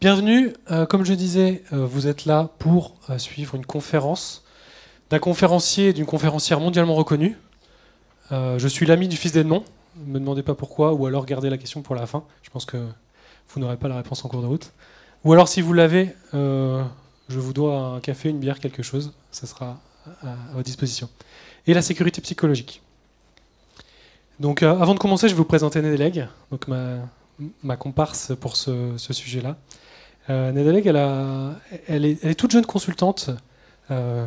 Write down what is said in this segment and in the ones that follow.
Bienvenue. Comme je disais, vous êtes là pour suivre une conférence d'un conférencier et d'une conférencière mondialement reconnue. Je suis l'ami du fils d'Edmond. Ne me demandez pas pourquoi, ou alors gardez la question pour la fin. Je pense que vous n'aurez pas la réponse en cours de route. Ou alors, si vous l'avez, je vous dois un café, une bière, quelque chose. Ça sera à votre disposition. Et la sécurité psychologique. Donc, avant de commencer, je vais vous présenter Nédélègue, donc ma comparse pour ce sujet-là. Nédélègue, elle est toute jeune consultante,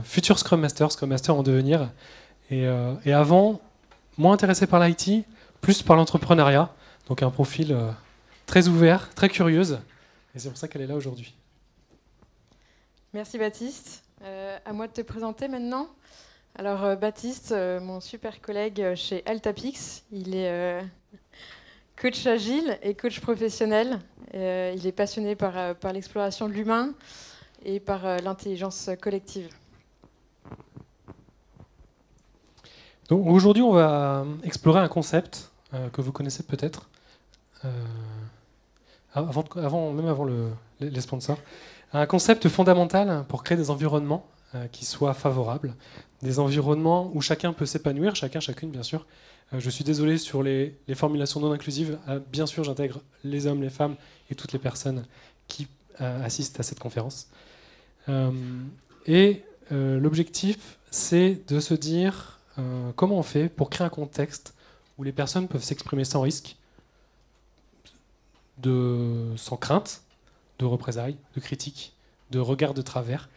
future Scrum Master en devenir, et avant, moins intéressée par l'IT, plus par l'entrepreneuriat, donc un profil très ouvert, très curieuse, et c'est pour ça qu'elle est là aujourd'hui. Merci Baptiste. À moi de te présenter maintenant. Alors Baptiste, mon super collègue chez Altapix, il est coach agile et coach professionnel. Il est passionné par l'exploration de l'humain et par l'intelligence collective. Donc aujourd'hui, on va explorer un concept que vous connaissez peut-être, même avant les sponsors. Un concept fondamental pour créer des environnements qui soient favorables, des environnements où chacun peut s'épanouir, chacune bien sûr. Je suis désolé sur les formulations non inclusives. Bien sûr, j'intègre les hommes, les femmes et toutes les personnes qui assistent à cette conférence. L'objectif, c'est de se dire comment on fait pour créer un contexte où les personnes peuvent s'exprimer sans risque, sans crainte, de représailles, de critiques, de regards de travers.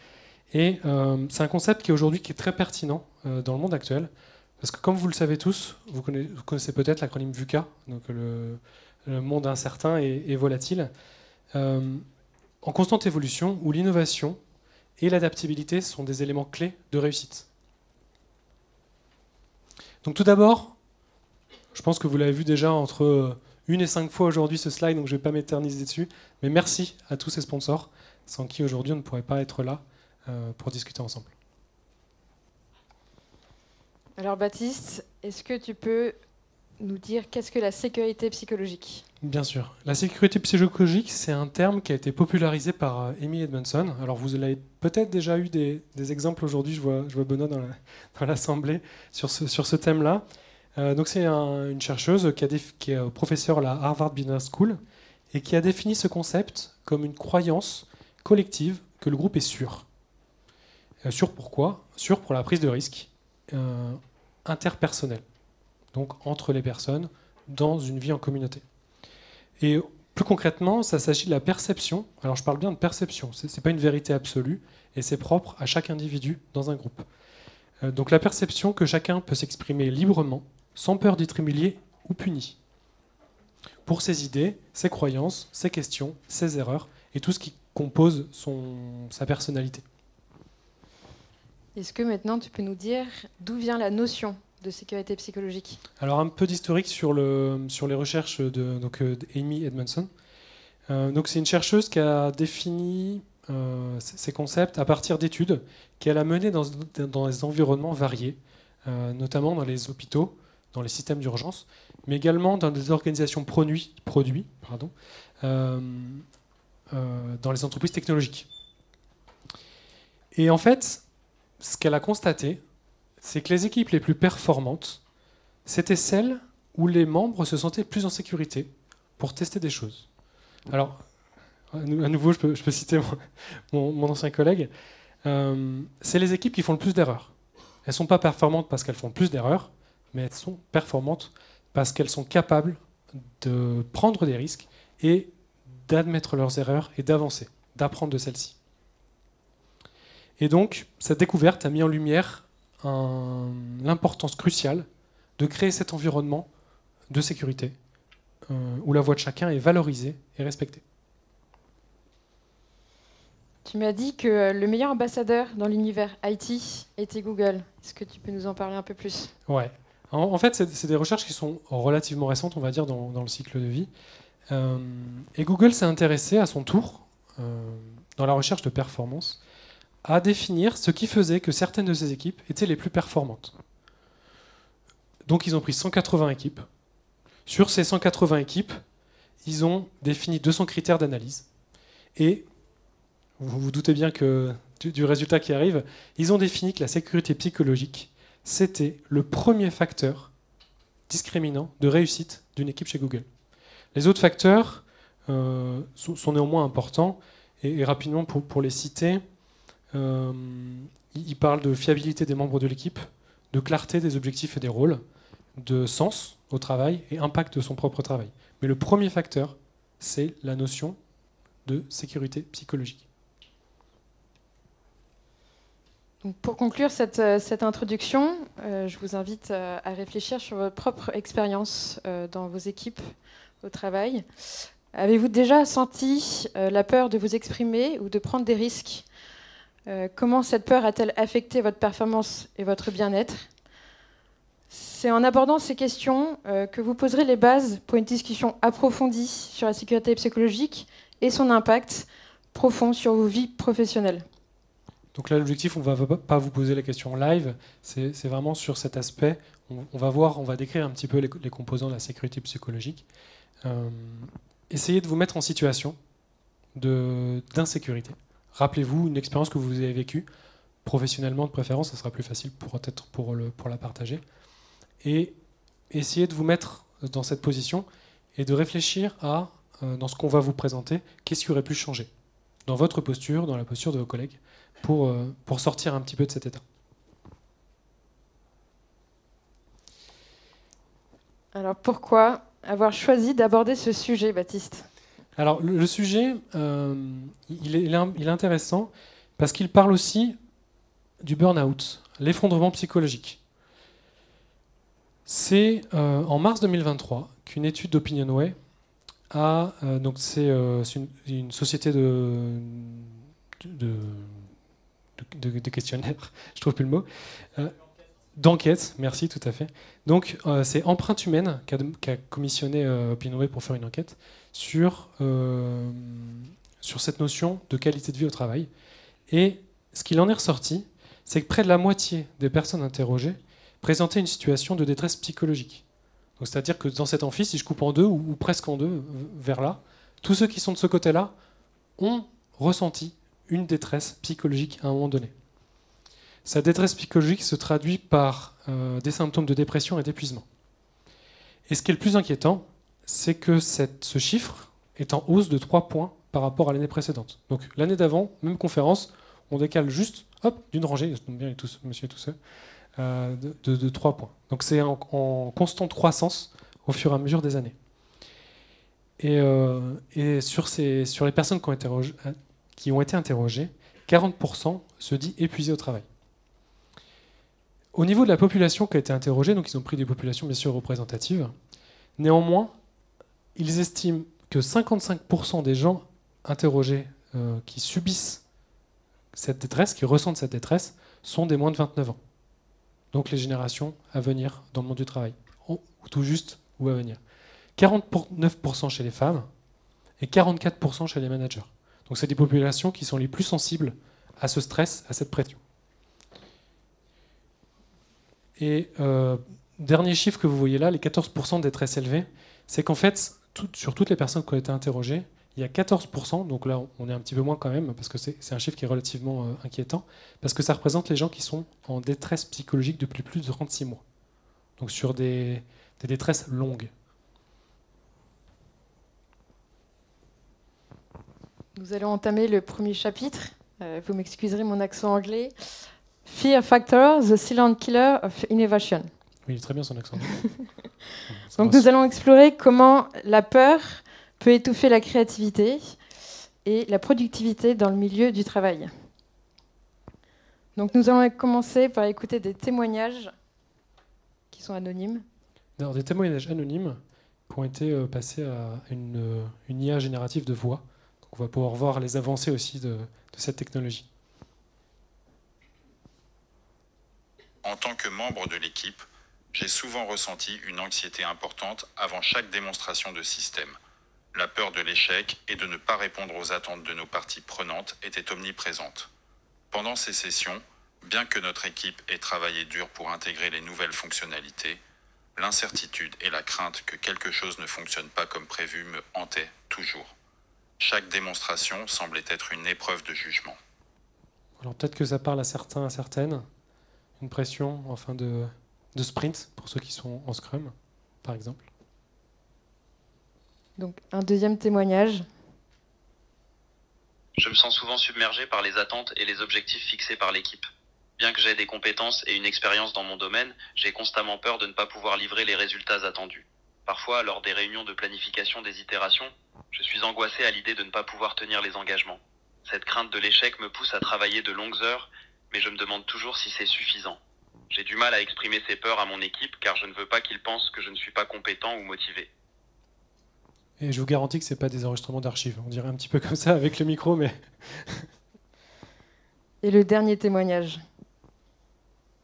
Et c'est un concept qui aujourd'hui qui est très pertinent dans le monde actuel, parce que comme vous le savez tous, vous connaissez peut-être l'acronyme VUCA, donc le monde incertain et volatile, en constante évolution, où l'innovation et l'adaptabilité sont des éléments clés de réussite. Donc tout d'abord, je pense que vous l'avez vu déjà entre 1 et 5 fois aujourd'hui ce slide, donc je ne vais pas m'éterniser dessus, mais merci à tous ces sponsors, sans qui aujourd'hui on ne pourrait pas être là pour discuter ensemble. Alors Baptiste, est-ce que tu peux nous dire qu'est-ce que la sécurité psychologique ? Bien sûr. La sécurité psychologique, c'est un terme qui a été popularisé par Amy Edmondson. Alors vous avez peut-être déjà eu des exemples aujourd'hui, je vois Benoît dans l'assemblée sur ce thème-là. Donc c'est une chercheuse qui est professeure à la Harvard Business School et qui a défini ce concept comme une croyance collective que le groupe est sûr. Sûr pourquoi ? Sûr pour la prise de risque interpersonnelle, donc entre les personnes dans une vie en communauté. Et plus concrètement, ça s'agit de la perception. Alors je parle bien de perception, ce n'est pas une vérité absolue et c'est propre à chaque individu dans un groupe. Donc la perception que chacun peut s'exprimer librement, sans peur d'être humilié ou puni, pour ses idées, ses croyances, ses questions, ses erreurs et tout ce qui compose sa personnalité. Est-ce que maintenant tu peux nous dire d'où vient la notion de sécurité psychologique ? Alors un peu d'historique sur les recherches d'Amy Edmondson. Donc c'est une chercheuse qui a défini ces concepts à partir d'études qu'elle a menées dans des environnements variés, notamment dans les hôpitaux, dans les systèmes d'urgence, mais également dans des organisations produits, dans les entreprises technologiques. Et en fait, ce qu'elle a constaté, c'est que les équipes les plus performantes, c'était celles où les membres se sentaient plus en sécurité pour tester des choses. Alors, à nouveau, je peux citer mon ancien collègue, c'est les équipes qui font le plus d'erreurs. Elles ne sont pas performantes parce qu'elles font plus d'erreurs, mais elles sont performantes parce qu'elles sont capables de prendre des risques et d'admettre leurs erreurs et d'avancer, d'apprendre de celles-ci. Et donc, cette découverte a mis en lumière l'importance cruciale de créer cet environnement de sécurité où la voix de chacun est valorisée et respectée. Tu m'as dit que le meilleur ambassadeur dans l'univers IT était Google. Est-ce que tu peux nous en parler un peu plus ? Ouais. En fait, c'est des recherches qui sont relativement récentes, on va dire, dans le cycle de vie. Et Google s'est intéressé à son tour, dans la recherche de performance, à définir ce qui faisait que certaines de ces équipes étaient les plus performantes. Donc ils ont pris 180 équipes. Sur ces 180 équipes, ils ont défini 200 critères d'analyse. Et vous vous doutez bien que du résultat qui arrive, ils ont défini que la sécurité psychologique, c'était le premier facteur discriminant de réussite d'une équipe chez Google. Les autres facteurs sont néanmoins importants, et rapidement pour les citer, ils parlent de fiabilité des membres de l'équipe, de clarté des objectifs et des rôles, de sens au travail et impact de son propre travail. Mais le premier facteur, c'est la notion de sécurité psychologique. Donc pour conclure cette introduction, je vous invite à réfléchir sur votre propre expérience dans vos équipes au travail. Avez-vous déjà senti la peur de vous exprimer ou de prendre des risques ? Comment cette peur a-t-elle affecté votre performance et votre bien-être ? C'est en abordant ces questions que vous poserez les bases pour une discussion approfondie sur la sécurité psychologique et son impact profond sur vos vies professionnelles. Donc là, l'objectif, on ne va pas vous poser la question en live, c'est vraiment sur cet aspect. On va décrire un petit peu les composants de la sécurité psychologique. Essayez de vous mettre en situation d'insécurité. Rappelez-vous une expérience que vous avez vécue, professionnellement de préférence, ça sera plus facile peut-être pour la partager. Et essayez de vous mettre dans cette position et de réfléchir à, dans ce qu'on va vous présenter, qu'est-ce qui aurait pu changer dans votre posture, dans la posture de vos collègues, pour sortir un petit peu de cet état. Alors pourquoi avoir choisi d'aborder ce sujet, Baptiste ? Alors le sujet, il est intéressant parce qu'il parle aussi du burn-out, l'effondrement psychologique. C'est en mars 2023 qu'une étude d'Opinionway donc c'est une société de questionnaires, je trouve plus le mot, d'enquête, merci, tout à fait. Donc c'est Empreinte Humaine qui a commissionné Opinionway pour faire une enquête sur cette notion de qualité de vie au travail. Et ce qu'il en est ressorti, c'est que près de la moitié des personnes interrogées présentaient une situation de détresse psychologique. Donc c'est-à-dire que dans cet amphi, si je coupe en deux, ou presque en deux, vers là, tous ceux qui sont de ce côté-là ont ressenti une détresse psychologique à un moment donné. Cette détresse psychologique se traduit par des symptômes de dépression et d'épuisement. Et ce qui est le plus inquiétant, c'est que ce chiffre est en hausse de 3 points par rapport à l'année précédente. Donc l'année d'avant, même conférence, on décale juste d'une rangée, bien monsieur et tous ceux, de 3 points. Donc c'est en constante croissance au fur et à mesure des années. Et sur les personnes qui ont été interrogées, 40% se dit épuisées au travail. Au niveau de la population qui a été interrogée, donc ils ont pris des populations bien sûr représentatives, néanmoins, ils estiment que 55% des gens interrogés qui subissent cette détresse, qui ressentent cette détresse, sont des moins de 29 ans. Donc les générations à venir dans le monde du travail, ou tout juste ou à venir. 49% chez les femmes et 44% chez les managers. Donc c'est des populations qui sont les plus sensibles à ce stress, à cette pression. Et dernier chiffre que vous voyez là, les 14% de détresse élevée, c'est qu'en fait, sur toutes les personnes qui ont été interrogées, il y a 14%, donc là on est un petit peu moins quand même, parce que c'est un chiffre qui est relativement inquiétant, parce que ça représente les gens qui sont en détresse psychologique depuis plus de 36 mois. Donc sur des détresses longues. Nous allons entamer le premier chapitre. Vous m'excuserez mon accent anglais. Fear Factor, the silent killer of innovation. Oui, il est très bien son accent. Donc nous allons explorer comment la peur peut étouffer la créativité et la productivité dans le milieu du travail. Donc nous allons commencer par écouter des témoignages qui sont anonymes. Alors, des témoignages anonymes qui ont été passés à une IA générative de voix. Donc on va pouvoir voir les avancées aussi de cette technologie. En tant que membre de l'équipe, j'ai souvent ressenti une anxiété importante avant chaque démonstration de système. La peur de l'échec et de ne pas répondre aux attentes de nos parties prenantes était omniprésente. Pendant ces sessions, bien que notre équipe ait travaillé dur pour intégrer les nouvelles fonctionnalités, l'incertitude et la crainte que quelque chose ne fonctionne pas comme prévu me hantaient toujours. Chaque démonstration semblait être une épreuve de jugement. Alors peut-être que ça parle à certains, à certaines. Une pression en fin de sprint, pour ceux qui sont en Scrum, par exemple. Donc un deuxième témoignage. Je me sens souvent submergé par les attentes et les objectifs fixés par l'équipe. Bien que j'aie des compétences et une expérience dans mon domaine, j'ai constamment peur de ne pas pouvoir livrer les résultats attendus. Parfois, lors des réunions de planification des itérations, je suis angoissé à l'idée de ne pas pouvoir tenir les engagements. Cette crainte de l'échec me pousse à travailler de longues heures, mais je me demande toujours si c'est suffisant. J'ai du mal à exprimer ces peurs à mon équipe car je ne veux pas qu'ils pensent que je ne suis pas compétent ou motivé. Et je vous garantis que ce n'est pas des enregistrements d'archives. On dirait un petit peu comme ça avec le micro, mais... Et le dernier témoignage.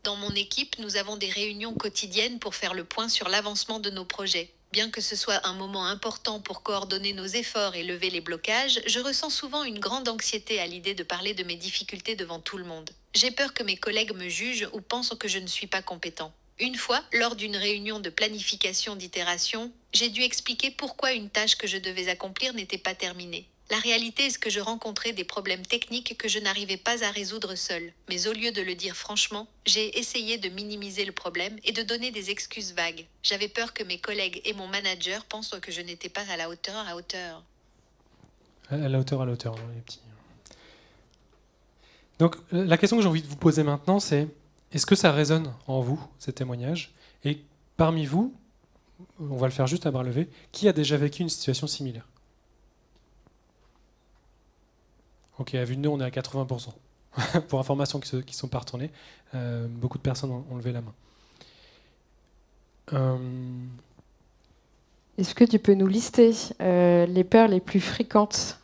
Dans mon équipe, nous avons des réunions quotidiennes pour faire le point sur l'avancement de nos projets. Bien que ce soit un moment important pour coordonner nos efforts et lever les blocages, je ressens souvent une grande anxiété à l'idée de parler de mes difficultés devant tout le monde. J'ai peur que mes collègues me jugent ou pensent que je ne suis pas compétent. Une fois, lors d'une réunion de planification d'itération, j'ai dû expliquer pourquoi une tâche que je devais accomplir n'était pas terminée. La réalité est que je rencontrais des problèmes techniques que je n'arrivais pas à résoudre seule. Mais au lieu de le dire franchement, j'ai essayé de minimiser le problème et de donner des excuses vagues. J'avais peur que mes collègues et mon manager pensent que je n'étais pas à la hauteur. À la hauteur, hein, les petits. Donc, la question que j'ai envie de vous poser maintenant, c'est est-ce que ça résonne en vous, ces témoignages? Et parmi vous, on va le faire juste à bras levés, qui a déjà vécu une situation similaire? Ok, à vue de nez, on est à 80%. Pour information qui ne sont pas retournées, beaucoup de personnes ont levé la main. Est-ce que tu peux nous lister les peurs les plus fréquentes?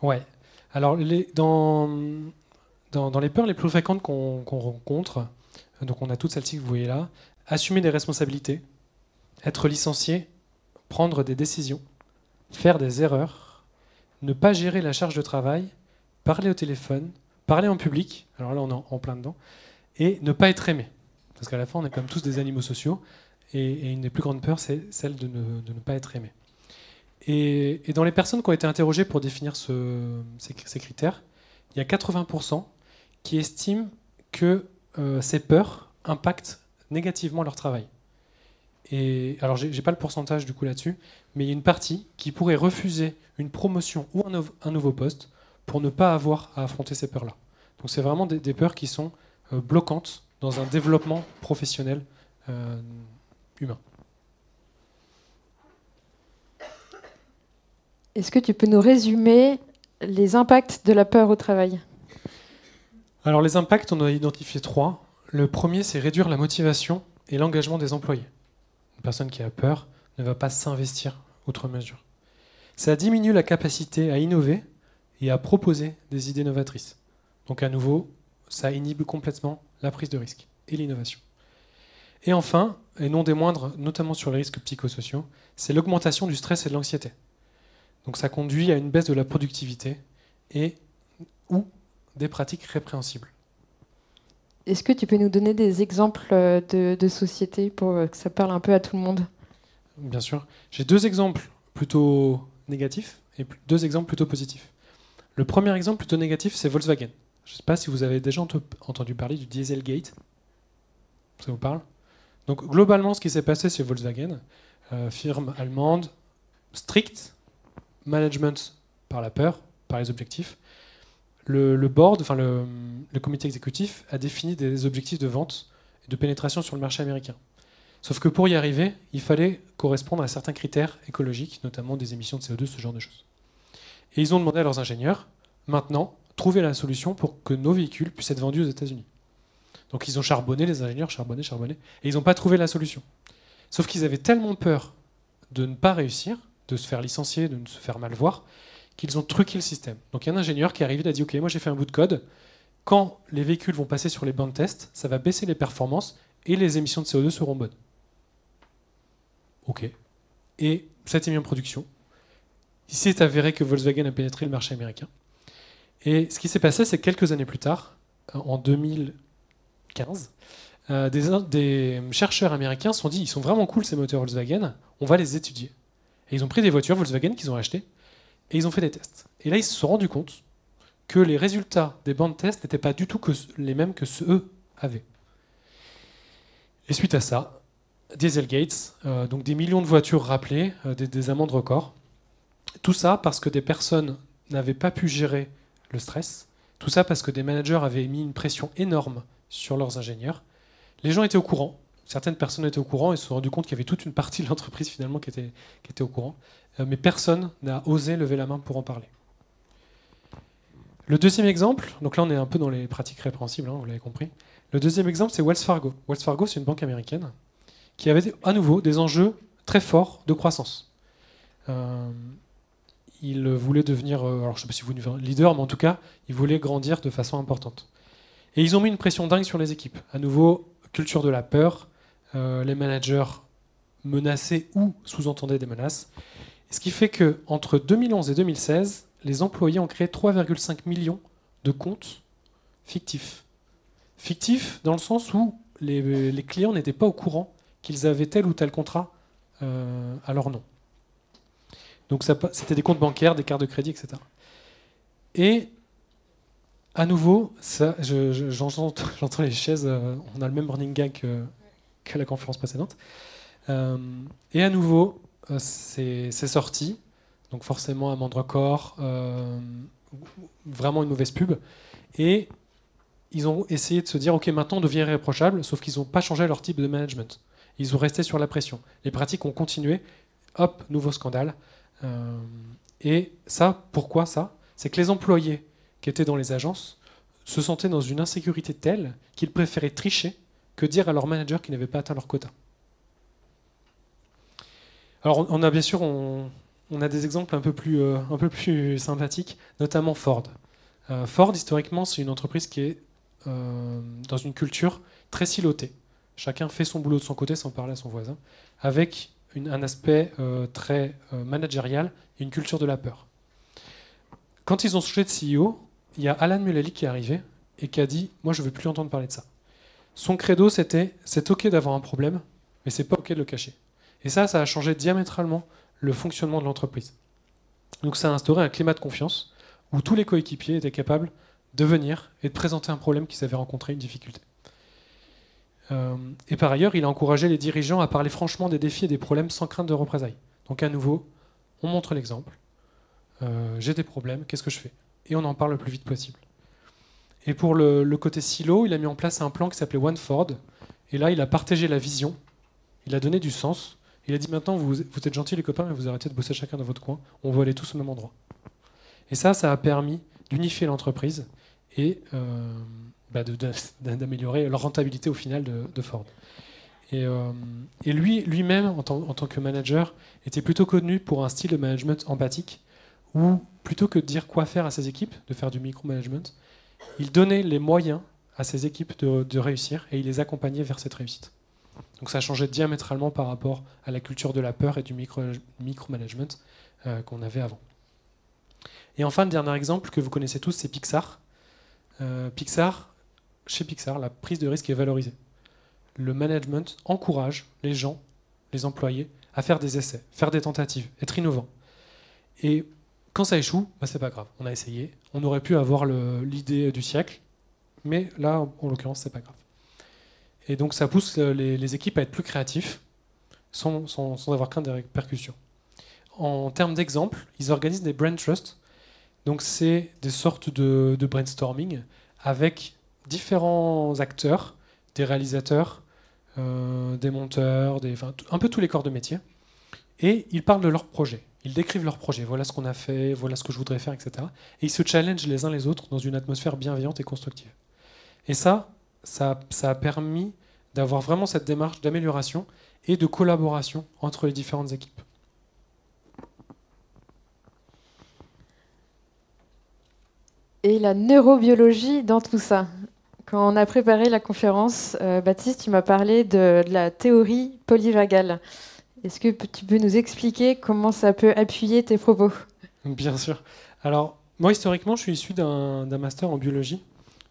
Ouais. Alors, dans les peurs les plus fréquentes qu'on rencontre, donc on a toutes celles-ci que vous voyez là, assumer des responsabilités, être licencié, prendre des décisions, faire des erreurs, ne pas gérer la charge de travail, parler au téléphone, parler en public, alors là on est en plein dedans, et ne pas être aimé. Parce qu'à la fin on est quand même tous des animaux sociaux, et une des plus grandes peurs c'est celle de ne pas être aimé. Et dans les personnes qui ont été interrogées pour définir ces critères, il y a 80% qui estiment que ces peurs impactent négativement leur travail. Et alors, j'ai pas le pourcentage du coup là-dessus, mais il y a une partie qui pourrait refuser une promotion ou un nouveau poste pour ne pas avoir à affronter ces peurs-là. Donc, c'est vraiment des peurs qui sont bloquantes dans un développement professionnel humain. Est-ce que tu peux nous résumer les impacts de la peur au travail? Alors, les impacts, on en a identifié 3. Le premier, c'est réduire la motivation et l'engagement des employés. Une personne qui a peur ne va pas s'investir outre mesure. Ça diminue la capacité à innover et à proposer des idées novatrices. Donc à nouveau, ça inhibe complètement la prise de risque et l'innovation. Et enfin, et non des moindres, notamment sur les risques psychosociaux, c'est l'augmentation du stress et de l'anxiété. Donc ça conduit à une baisse de la productivité et ou des pratiques répréhensibles. Est-ce que tu peux nous donner des exemples de sociétés pour que ça parle un peu à tout le monde? Bien sûr. J'ai 2 exemples plutôt négatifs et 2 exemples plutôt positifs. Le premier exemple plutôt négatif, c'est Volkswagen. Je ne sais pas si vous avez déjà entendu parler du Dieselgate. Ça vous parle? Donc globalement, ce qui s'est passé chez Volkswagen, firme allemande, strict, management par la peur, par les objectifs. Le board, enfin le comité exécutif, a défini des objectifs de vente et de pénétration sur le marché américain. Sauf que pour y arriver, il fallait correspondre à certains critères écologiques, notamment des émissions de CO2, ce genre de choses. Et ils ont demandé à leurs ingénieurs, maintenant, trouver la solution pour que nos véhicules puissent être vendus aux États-Unis. Donc ils ont charbonné, les ingénieurs, charbonné, et ils n'ont pas trouvé la solution. Sauf qu'ils avaient tellement peur de ne pas réussir, de se faire licencier, de se faire mal voir, qu'ils ont truqué le système. Donc il y a un ingénieur qui est arrivé, il a dit « Ok, moi j'ai fait un bout de code, quand les véhicules vont passer sur les bancs de test, ça va baisser les performances et les émissions de CO2 seront bonnes. » Ok. Et ça a été mis en production. Il s'est avéré que Volkswagen a pénétré le marché américain. Et ce qui s'est passé, c'est que quelques années plus tard, en 2015, des chercheurs américains se sont dit, ils sont vraiment cool ces moteurs Volkswagen, on va les étudier. Et ils ont pris des voitures Volkswagen qu'ils ont achetées, et ils ont fait des tests. Et là, ils se sont rendus compte que les résultats des bancs de tests n'étaient pas du tout les mêmes que ceux eux avaient. Et suite à ça, Dieselgate, donc des millions de voitures rappelées, des amendes records. Tout ça parce que des personnes n'avaient pas pu gérer le stress. Tout ça parce que des managers avaient mis une pression énorme sur leurs ingénieurs. Les gens étaient au courant. Certaines personnes étaient au courant et se sont rendus compte qu'il y avait toute une partie de l'entreprise finalement qui était au courant. Mais personne n'a osé lever la main pour en parler. Le deuxième exemple, donc là on est un peu dans les pratiques répréhensibles, hein, vous l'avez compris. Le deuxième exemple, c'est Wells Fargo. Wells Fargo, c'est une banque américaine qui avait à nouveau des enjeux très forts de croissance. Il voulait devenir, alors je ne sais pas si vous devenez leader, mais en tout cas, il voulait grandir de façon importante. Et ils ont mis une pression dingue sur les équipes. À nouveau, culture de la peur, les managers menaçaient ou sous-entendaient des menaces. Ce qui fait qu'entre 2011 et 2016, les employés ont créé 3,5 millions de comptes fictifs. Fictifs dans le sens où les clients n'étaient pas au courant qu'ils avaient tel ou tel contrat à leur nom. Donc c'était des comptes bancaires, des cartes de crédit, etc. Et à nouveau, ça, j'entends les chaises, on a le même running gag que la conférence précédente. Et à nouveau, c'est sorti, donc forcément amende record, vraiment une mauvaise pub. Et ils ont essayé de se dire, ok, maintenant on devient irréprochable, sauf qu'ils n'ont pas changé leur type de management. Ils ont resté sur la pression. Les pratiques ont continué, hop, nouveau scandale. Et ça, pourquoi ça? C'est que les employés qui étaient dans les agences se sentaient dans une insécurité telle qu'ils préféraient tricher que dire à leur manager qu'ils n'avaient pas atteint leur quota. Alors on a bien sûr on a des exemples un peu plus sympathiques, notamment Ford. Ford, historiquement, c'est une entreprise qui est dans une culture très silotée. Chacun fait son boulot de son côté sans parler à son voisin, avec un aspect très managérial et une culture de la peur. Quand ils ont changé de CEO, il y a Alan Mulally qui est arrivé et qui a dit « Moi, je ne veux plus entendre parler de ça ». Son credo, c'était « C'est OK d'avoir un problème, mais c'est pas OK de le cacher ». Et ça a changé diamétralement le fonctionnement de l'entreprise. Donc ça a instauré un climat de confiance où tous les coéquipiers étaient capables de venir et de présenter un problème qu'ils avaient rencontré, une difficulté. Et par ailleurs, il a encouragé les dirigeants à parler franchement des défis et des problèmes sans crainte de représailles. Donc à nouveau, on montre l'exemple. J'ai des problèmes, qu'est-ce que je fais? Et on en parle le plus vite possible. Et pour le côté silo, il a mis en place un plan qui s'appelait One Ford. Et là, il a partagé la vision, il a donné du sens. Il a dit maintenant, vous êtes gentils les copains, mais vous arrêtez de bosser chacun dans votre coin. On veut aller tous au même endroit. Et ça a permis d'unifier l'entreprise et d'améliorer leur rentabilité au final de Ford. Et lui-même, en tant que manager, était plutôt connu pour un style de management empathique, où plutôt que de dire quoi faire à ses équipes, de faire du micromanagement, il donnait les moyens à ses équipes de réussir et il les accompagnait vers cette réussite. Donc ça a changé diamétralement par rapport à la culture de la peur et du micromanagement qu'on avait avant. Et enfin, le dernier exemple que vous connaissez tous, c'est Pixar. Chez Pixar, la prise de risque est valorisée. Le management encourage les gens, les employés, à faire des essais, faire des tentatives, être innovants. Et quand ça échoue, c'est pas grave. On a essayé. On aurait pu avoir l'idée du siècle, mais là, en l'occurrence, c'est pas grave. Et donc, ça pousse les équipes à être plus créatifs, sans avoir crainte des répercussions. En termes d'exemple, ils organisent des brain trusts. Donc, c'est des sortes de brainstorming avec différents acteurs, des réalisateurs, des monteurs, un peu tous les corps de métier. Et ils parlent de leur projet. Ils décrivent leur projet. Voilà ce qu'on a fait, voilà ce que je voudrais faire, etc. Et ils se challengent les uns les autres dans une atmosphère bienveillante et constructive. Et ça a permis d'avoir vraiment cette démarche d'amélioration et de collaboration entre les différentes équipes. Et la neurobiologie dans tout ça. Quand on a préparé la conférence, Baptiste, tu m'as parlé de la théorie polyvagale. Est-ce que tu peux nous expliquer comment ça peut appuyer tes propos? Bien sûr. Alors, moi, historiquement, je suis issu d'un master en biologie.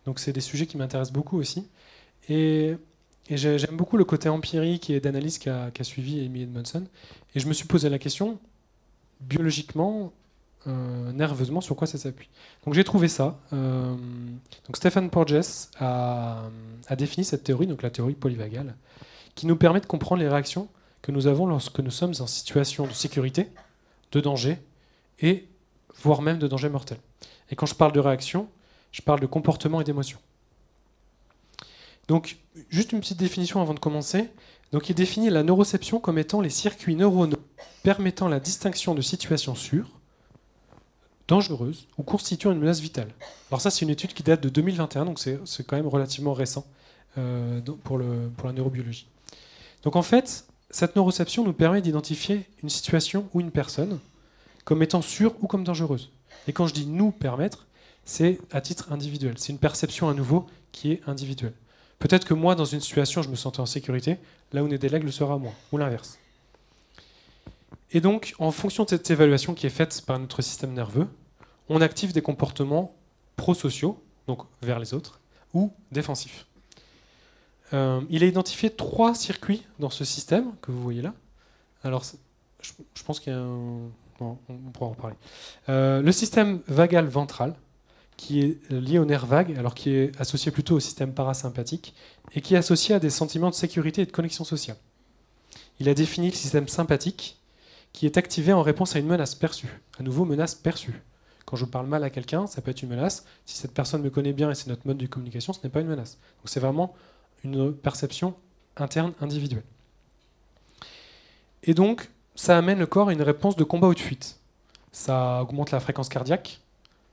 Donc, c'est des sujets qui m'intéressent beaucoup aussi. Et j'aime beaucoup le côté empirique et d'analyse qu'a suivi Amy Edmondson. Et je me suis posé la question, biologiquement, nerveusement sur quoi ça s'appuie. Donc j'ai trouvé ça. Donc Stephen Porges a défini cette théorie, donc la théorie polyvagale, qui nous permet de comprendre les réactions que nous avons lorsque nous sommes en situation de sécurité, de danger, et voire même de danger mortel. Et quand je parle de réaction, je parle de comportement et d'émotion. Donc, juste une petite définition avant de commencer. Donc, il définit la neuroception comme étant les circuits neuronaux permettant la distinction de situations sûres, dangereuses ou constituant une menace vitale. Alors ça, c'est une étude qui date de 2021, donc c'est quand même relativement récent pour la neurobiologie. Donc en fait, cette neuroception nous permet d'identifier une situation ou une personne comme étant sûre ou comme dangereuse. Et quand je dis nous permettre, c'est à titre individuel. C'est une perception à nouveau qui est individuelle. Peut-être que moi, dans une situation, je me sentais en sécurité, là où Nédélègue le sera moins, ou l'inverse. Et donc, en fonction de cette évaluation qui est faite par notre système nerveux, on active des comportements prosociaux, donc vers les autres, ou défensifs. Il a identifié 3 circuits dans ce système que vous voyez là. Alors, je pense qu'il y a un... Bon, on pourra en parler. Le système vagal ventral, qui est lié au nerf vague, alors qui est associé plutôt au système parasympathique, et qui est associé à des sentiments de sécurité et de connexion sociale. Il a défini le système sympathique, qui est activé en réponse à une menace perçue. À nouveau, menace perçue. Quand je parle mal à quelqu'un, ça peut être une menace. Si cette personne me connaît bien et c'est notre mode de communication, ce n'est pas une menace. Donc c'est vraiment une perception interne individuelle. Et donc, ça amène le corps à une réponse de combat ou de fuite. Ça augmente la fréquence cardiaque,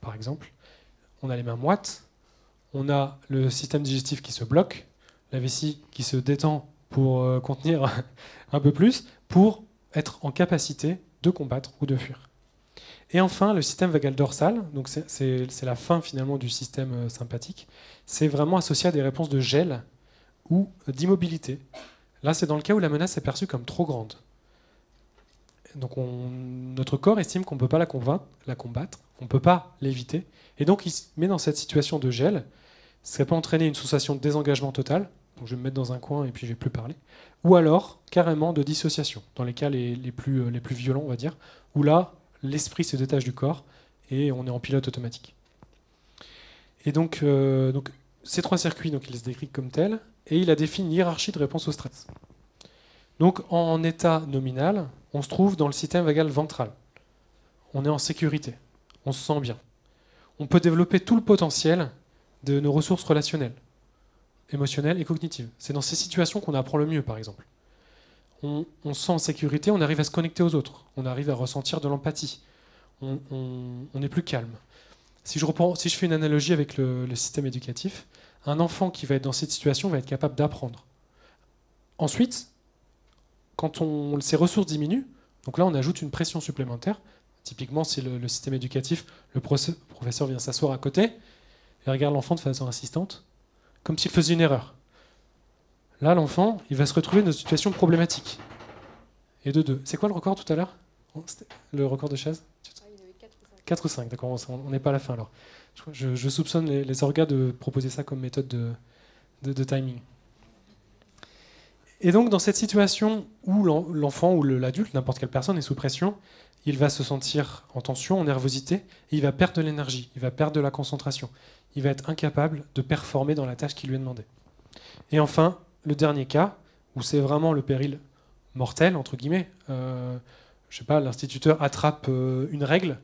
par exemple. On a les mains moites. On a le système digestif qui se bloque, la vessie qui se détend pour contenir un peu plus, pour être en capacité de combattre ou de fuir. Et enfin, le système vagal dorsal, donc c'est la fin finalement du système sympathique, c'est vraiment associé à des réponses de gel ou d'immobilité. Là, c'est dans le cas où la menace est perçue comme trop grande. Donc notre corps estime qu'on ne peut pas la combattre, on ne peut pas l'éviter, et donc il se met dans cette situation de gel. Ça peut entraîner une sensation de désengagement total, donc je vais me mettre dans un coin et puis je ne vais plus parler, ou alors carrément de dissociation, dans les cas les plus violents, on va dire, où là, l'esprit se détache du corps et on est en pilote automatique. Et donc ces 3 circuits, donc il les décrit comme tels, et il a défini une hiérarchie de réponse au stress. Donc en état nominal, on se trouve dans le système vagal ventral. On est en sécurité, on se sent bien. On peut développer tout le potentiel de nos ressources relationnelles, émotionnelles et cognitives. C'est dans ces situations qu'on apprend le mieux, par exemple. On se sent en sécurité, on arrive à se connecter aux autres, on arrive à ressentir de l'empathie, on est plus calme. Si je fais une analogie avec le système éducatif, un enfant qui va être dans cette situation va être capable d'apprendre. Ensuite, quand ses ressources diminuent, donc là on ajoute une pression supplémentaire. Typiquement, si le système éducatif, le professeur vient s'asseoir à côté et regarde l'enfant de façon insistante, comme s'il faisait une erreur. Là, l'enfant, il va se retrouver dans une situation problématique. Et de 2. C'est quoi le record tout à l'heure? Le record de chaise? 4 ou 5, d'accord, on n'est pas à la fin alors. Je soupçonne les orgas de proposer ça comme méthode de timing. Et donc, dans cette situation où l'enfant ou l'adulte, n'importe quelle personne, est sous pression, il va se sentir en tension, en nervosité, et il va perdre de l'énergie, il va perdre de la concentration. Il va être incapable de performer dans la tâche qui lui est demandée. Et enfin, le dernier cas, où c'est vraiment le péril mortel, entre guillemets, je sais pas, l'instituteur attrape une règle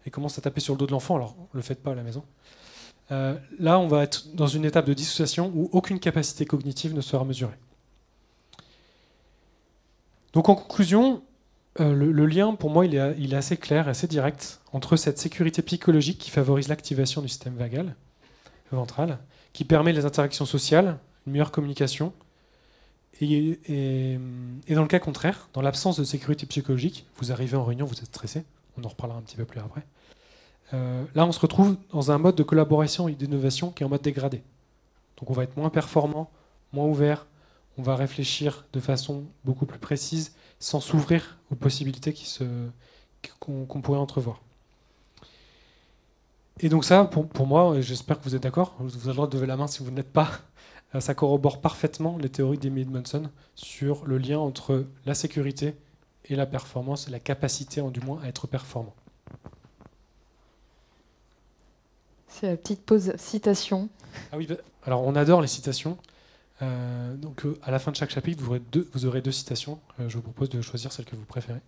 et commence à taper sur le dos de l'enfant, alors ne le faites pas à la maison. Là, on va être dans une étape de dissociation où aucune capacité cognitive ne sera mesurée. Donc en conclusion, le lien, pour moi, il est assez clair, assez direct entre cette sécurité psychologique qui favorise l'activation du système vagal, ventral, qui permet les interactions sociales, une meilleure communication, et dans le cas contraire, dans l'absence de sécurité psychologique, vous arrivez en réunion, vous êtes stressé, on en reparlera un petit peu plus après, là on se retrouve dans un mode de collaboration et d'innovation qui est en mode dégradé. Donc on va être moins performant, moins ouvert, on va réfléchir de façon beaucoup plus précise, sans s'ouvrir aux possibilités qu'on pourrait entrevoir. Et donc ça, pour moi, et j'espère que vous êtes d'accord, vous avez le droit de lever la main si vous ne l'êtes pas, ça corrobore parfaitement les théories d'Amy Edmondson sur le lien entre la sécurité et la performance, la capacité, du moins, à être performant. C'est la petite pause citation. Ah oui, alors on adore les citations. À la fin de chaque chapitre, vous aurez deux citations. Je vous propose de choisir celle que vous préférez.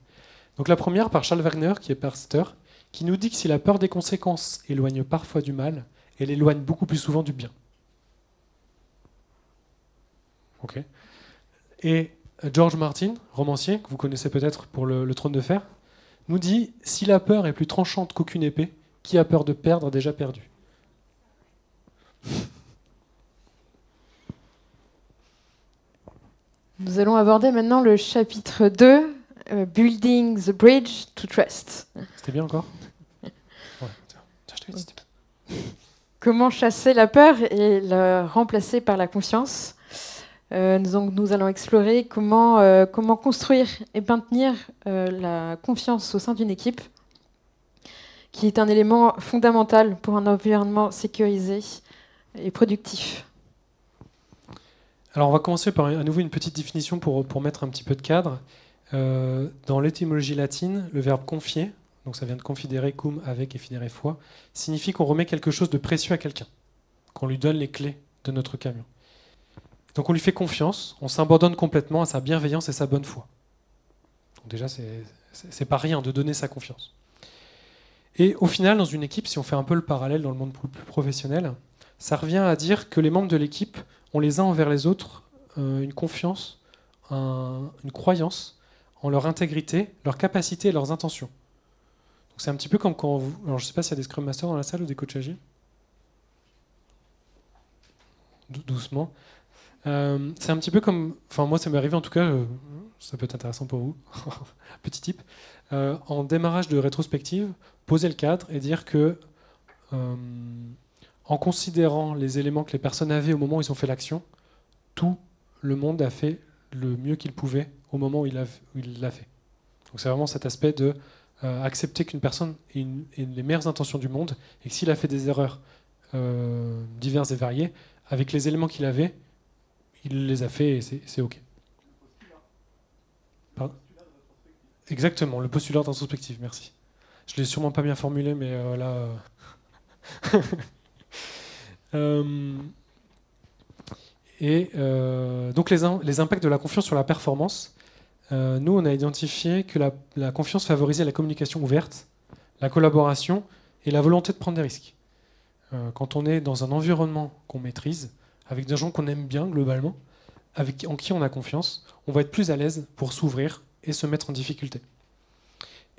Donc la première par Charles Wagner, qui est pasteur, qui nous dit que si la peur des conséquences éloigne parfois du mal, elle éloigne beaucoup plus souvent du bien. Ok. Et George Martin, romancier, que vous connaissez peut-être pour le Trône de Fer, nous dit « Si la peur est plus tranchante qu'aucune épée, qui a peur de perdre a déjà perdu ?» Nous allons aborder maintenant le chapitre 2, Building the Bridge to Trust. C'était bien encore? Ouais, tiens, je te dis, c'était bien. Comment chasser la peur et la remplacer par la confiance. Nous allons explorer comment construire et maintenir la confiance au sein d'une équipe, qui est un élément fondamental pour un environnement sécurisé et productif. Alors on va commencer par à nouveau une petite définition pour mettre un petit peu de cadre. Dans l'étymologie latine, le verbe confier, donc ça vient de confidere cum avec et fidere foi, signifie qu'on remet quelque chose de précieux à quelqu'un, qu'on lui donne les clés de notre camion. Donc on lui fait confiance, on s'abandonne complètement à sa bienveillance et sa bonne foi. Donc déjà, c'est pas rien de donner sa confiance. Et au final, dans une équipe, si on fait un peu le parallèle dans le monde plus professionnel, ça revient à dire que les membres de l'équipe ont les uns envers les autres une confiance, une croyance en leur intégrité, leur capacité et leurs intentions. Donc c'est un petit peu comme quand vous... Alors je ne sais pas s'il y a des Scrum Masters dans la salle ou des coachs agiles. Doucement. C'est un petit peu comme... Enfin moi ça m'est arrivé en tout cas, ça peut être intéressant pour vous, petit type. En démarrage de rétrospective, poser le cadre et dire que en considérant les éléments que les personnes avaient au moment où ils ont fait l'action, tout le monde a fait le mieux qu'il pouvait au moment où il l'a fait. Donc c'est vraiment cet aspect de accepter qu'une personne ait les meilleures intentions du monde et que s'il a fait des erreurs diverses et variées, avec les éléments qu'il avait, il les a fait et c'est OK. Pardon ? Exactement, le postulat de rétrospective, merci. Je ne l'ai sûrement pas bien formulé, mais là... donc les impacts de la confiance sur la performance, nous on a identifié que la confiance favorisait la communication ouverte, la collaboration et la volonté de prendre des risques. Quand on est dans un environnement qu'on maîtrise, avec des gens qu'on aime bien globalement, en qui on a confiance, on va être plus à l'aise pour s'ouvrir et se mettre en difficulté.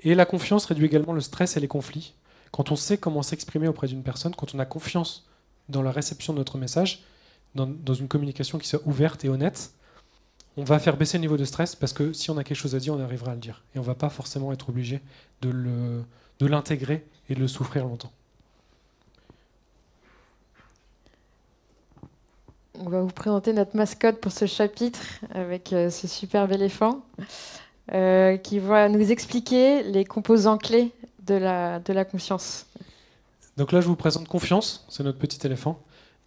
Et la confiance réduit également le stress et les conflits. Quand on sait comment s'exprimer auprès d'une personne, quand on a confiance dans la réception de notre message, dans une communication qui soit ouverte et honnête, on va faire baisser le niveau de stress parce que si on a quelque chose à dire, on arrivera à le dire. Et on ne va pas forcément être obligé de l'intégrer et de le souffrir longtemps. On va vous présenter notre mascotte pour ce chapitre avec ce superbe éléphant qui va nous expliquer les composants clés de la confiance. Donc là, je vous présente Confiance, c'est notre petit éléphant.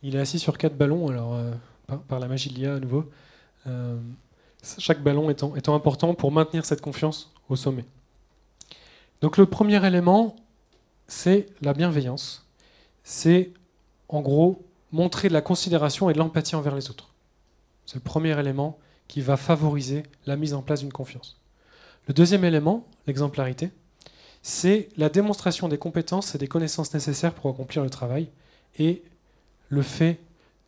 Il est assis sur 4 ballons, alors par la magie de l'IA à nouveau. Chaque ballon étant important pour maintenir cette confiance au sommet. Donc le premier élément, c'est la bienveillance. C'est en gros montrer de la considération et de l'empathie envers les autres. C'est le premier élément qui va favoriser la mise en place d'une confiance. Le deuxième élément, l'exemplarité, c'est la démonstration des compétences et des connaissances nécessaires pour accomplir le travail et le fait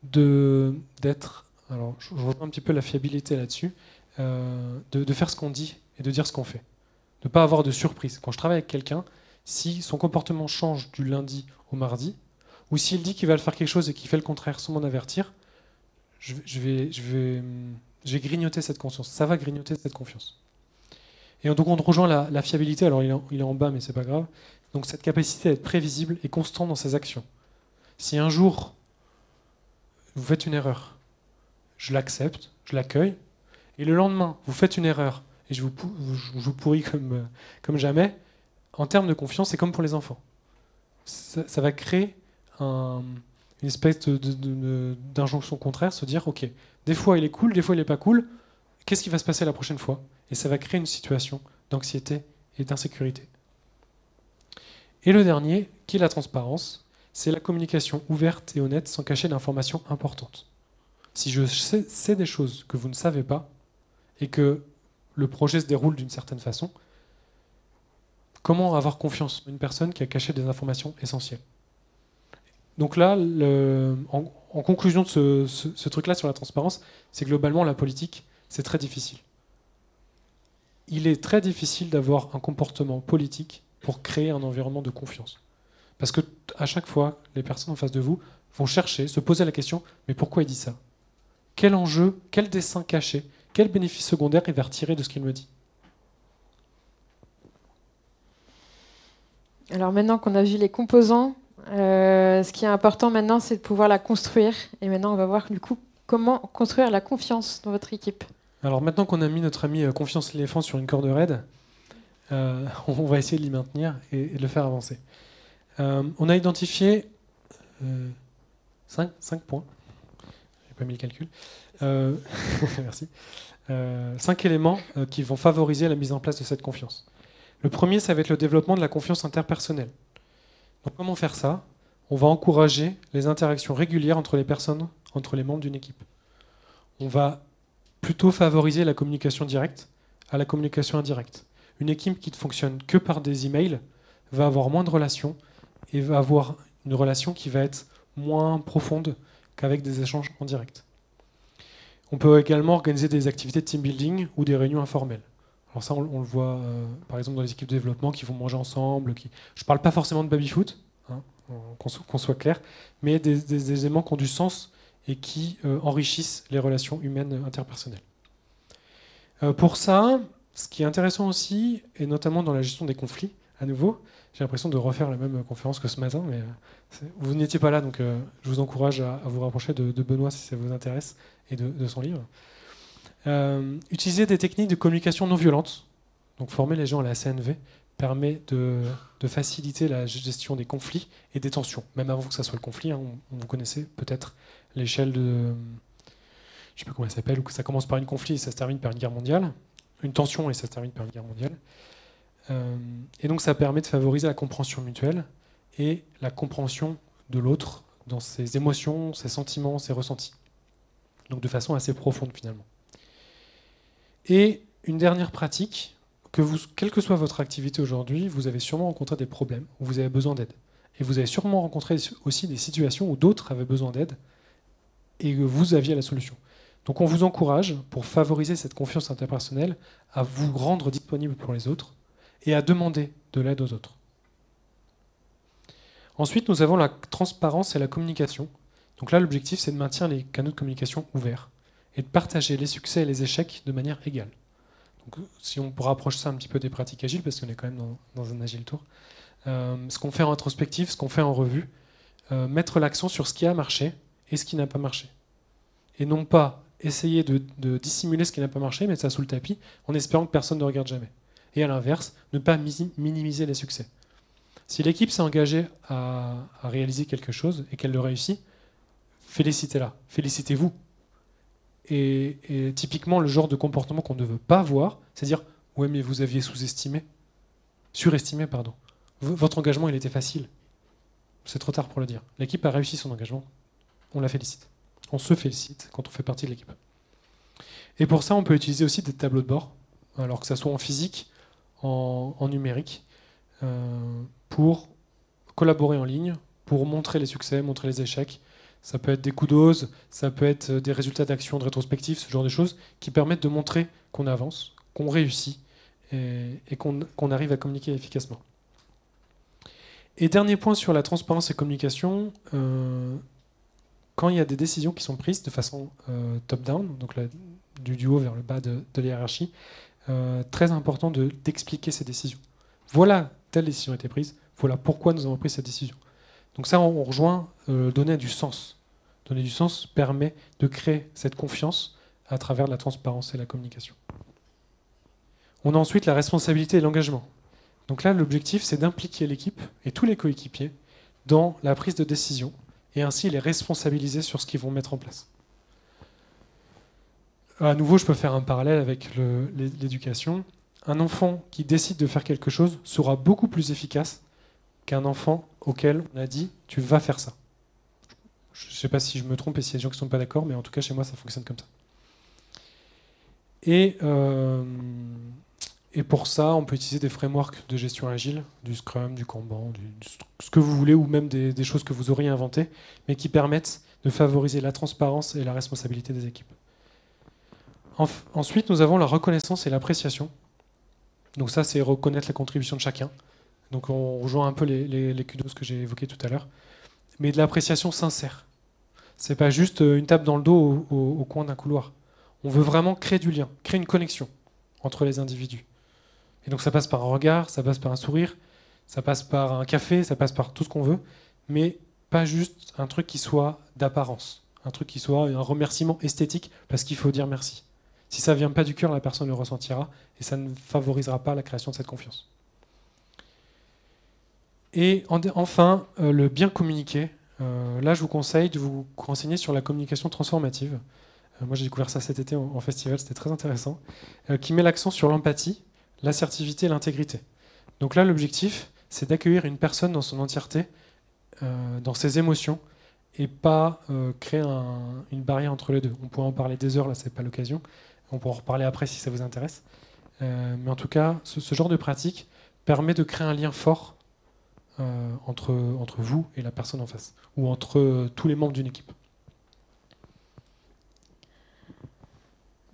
d'être... Alors, je reprends un petit peu la fiabilité là-dessus, de faire ce qu'on dit et de dire ce qu'on fait. De ne pas avoir de surprise. Quand je travaille avec quelqu'un, si son comportement change du lundi au mardi, ou s'il dit qu'il va faire quelque chose et qu'il fait le contraire sans m'en avertir, je vais grignoter cette confiance. Ça va grignoter cette confiance. Et donc on rejoint la fiabilité, alors il est en bas mais c'est pas grave. Donc cette capacité à être prévisible et constant dans ses actions. Si un jour vous faites une erreur, je l'accepte, je l'accueille, et le lendemain vous faites une erreur et je vous pourris comme jamais, en termes de confiance, c'est comme pour les enfants. Ça va créer une espèce d'injonction contraire, se dire ok, des fois il est cool, des fois il est pas cool, qu'est-ce qui va se passer la prochaine fois? Et ça va créer une situation d'anxiété et d'insécurité. Et le dernier, qui est la transparence, c'est la communication ouverte et honnête sans cacher d'informations importantes. Si je sais des choses que vous ne savez pas et que le projet se déroule d'une certaine façon, comment avoir confiance en une personne qui a caché des informations essentielles? Donc là, en conclusion de ce truc-là sur la transparence, c'est globalement la politique, c'est très difficile. Il est très difficile d'avoir un comportement politique pour créer un environnement de confiance. Parce que à chaque fois, les personnes en face de vous vont chercher, se poser la question, mais pourquoi il dit ça? Quel enjeu, quel dessein caché, quel bénéfice secondaire il va retirer de ce qu'il me dit? Alors maintenant qu'on a vu les composants, ce qui est important maintenant, c'est de pouvoir la construire. Et maintenant, on va voir du coup comment construire la confiance dans votre équipe. Alors maintenant qu'on a mis notre ami Confiance l'éléphant sur une corde raide, on va essayer de l'y maintenir et de le faire avancer. On a identifié 5 points. J'ai pas mis le calcul. Merci. 5 éléments qui vont favoriser la mise en place de cette confiance. Le premier, ça va être le développement de la confiance interpersonnelle. Donc, comment faire ça? On va encourager les interactions régulières entre les personnes, entre les membres d'une équipe. On va plutôt favoriser la communication directe à la communication indirecte. Une équipe qui ne fonctionne que par des emails va avoir moins de relations et va avoir une relation qui va être moins profonde qu'avec des échanges en direct. On peut également organiser des activités de team building ou des réunions informelles. Alors ça, on le voit par exemple dans les équipes de développement qui vont manger ensemble. Je ne parle pas forcément de baby-foot, hein, qu'on soit clair, mais des éléments qui ont du sens et qui enrichissent les relations humaines interpersonnelles. Pour ça, ce qui est intéressant aussi, et notamment dans la gestion des conflits, à nouveau, j'ai l'impression de refaire la même conférence que ce matin, mais vous n'étiez pas là, donc je vous encourage à vous rapprocher de Benoît si ça vous intéresse, et de son livre. Utiliser des techniques de communication non violente, donc former les gens à la CNV, permet de faciliter la gestion des conflits et des tensions, même avant que ça soit le conflit. Hein, vous connaissez peut-être l'échelle de... Je ne sais plus comment elle s'appelle, où ça commence par un conflit et ça se termine par une guerre mondiale, une tension et ça se termine par une guerre mondiale. Et donc ça permet de favoriser la compréhension mutuelle et la compréhension de l'autre dans ses émotions, ses sentiments, ses ressentis. Donc de façon assez profonde finalement. Et une dernière pratique, quelle que soit votre activité aujourd'hui, vous avez sûrement rencontré des problèmes où vous avez besoin d'aide. Et vous avez sûrement rencontré aussi des situations où d'autres avaient besoin d'aide et que vous aviez la solution. Donc on vous encourage, pour favoriser cette confiance interpersonnelle, à vous rendre disponible pour les autres et à demander de l'aide aux autres. Ensuite, nous avons la transparence et la communication. Donc là, l'objectif, c'est de maintenir les canaux de communication ouverts et de partager les succès et les échecs de manière égale. Donc, si on rapproche ça un petit peu des pratiques agiles, parce qu'on est quand même dans un agile tour, ce qu'on fait en rétrospective, ce qu'on fait en revue, mettre l'accent sur ce qui a marché et ce qui n'a pas marché. Et non pas essayer de dissimuler ce qui n'a pas marché, mettre ça sous le tapis, en espérant que personne ne regarde jamais. Et à l'inverse, ne pas minimiser les succès. Si l'équipe s'est engagée à réaliser quelque chose et qu'elle le réussit, félicitez-la, félicitez-vous. Et typiquement, le genre de comportement qu'on ne veut pas voir, c'est dire « Ouais, mais vous aviez surestimé, pardon. Votre engagement, il était facile. » C'est trop tard pour le dire. L'équipe a réussi son engagement. On la félicite. On se félicite quand on fait partie de l'équipe. Et pour ça, on peut utiliser aussi des tableaux de bord, alors que ça soit en physique, en numérique, pour collaborer en ligne, pour montrer les succès, montrer les échecs. Ça peut être des coups d'ose, ça peut être des résultats d'action, de rétrospective, ce genre de choses qui permettent de montrer qu'on avance, qu'on réussit et qu'on arrive à communiquer efficacement. Et dernier point sur la transparence et communication, quand il y a des décisions qui sont prises de façon top-down, donc du haut vers le bas de la hiérarchie, très important d'expliquer ces décisions. Voilà, telle décision a été prise, voilà pourquoi nous avons pris cette décision. Donc ça, on rejoint donner du sens. Donner du sens permet de créer cette confiance à travers la transparence et la communication. On a ensuite la responsabilité et l'engagement. Donc là, l'objectif, c'est d'impliquer l'équipe et tous les coéquipiers dans la prise de décision et ainsi les responsabiliser sur ce qu'ils vont mettre en place. À nouveau, je peux faire un parallèle avec l'éducation. Un enfant qui décide de faire quelque chose sera beaucoup plus efficace qu'un enfant auquel on a dit « tu vas faire ça ». Je ne sais pas si je me trompe et s'il y a des gens qui ne sont pas d'accord, mais en tout cas, chez moi, ça fonctionne comme ça. Et pour ça, on peut utiliser des frameworks de gestion agile, du Scrum, du Kanban, ce que vous voulez, ou même des choses que vous auriez inventées, mais qui permettent de favoriser la transparence et la responsabilité des équipes. Ensuite, nous avons la reconnaissance et l'appréciation. Donc ça, c'est reconnaître la contribution de chacun. Donc on rejoint un peu les kudos que j'ai évoqués tout à l'heure. Mais de l'appréciation sincère. C'est pas juste une tape dans le dos au coin d'un couloir. On veut vraiment créer du lien, créer une connexion entre les individus. Et donc ça passe par un regard, ça passe par un sourire, ça passe par un café, ça passe par tout ce qu'on veut, mais pas juste un truc qui soit d'apparence, un truc qui soit un remerciement esthétique parce qu'il faut dire merci. Si ça ne vient pas du cœur, la personne le ressentira et ça ne favorisera pas la création de cette confiance. Et enfin, le bien communiquer. Là, je vous conseille de vous renseigner sur la communication transformative. Moi, j'ai découvert ça cet été en festival, c'était très intéressant, qui met l'accent sur l'empathie, l'assertivité et l'intégrité. Donc là, l'objectif, c'est d'accueillir une personne dans son entièreté, dans ses émotions, et pas créer une barrière entre les deux. On pourrait en parler des heures, là, c'est pas l'occasion. On pourra en reparler après si ça vous intéresse. Mais en tout cas, ce genre de pratique permet de créer un lien fort entre vous et la personne en face, ou entre tous les membres d'une équipe.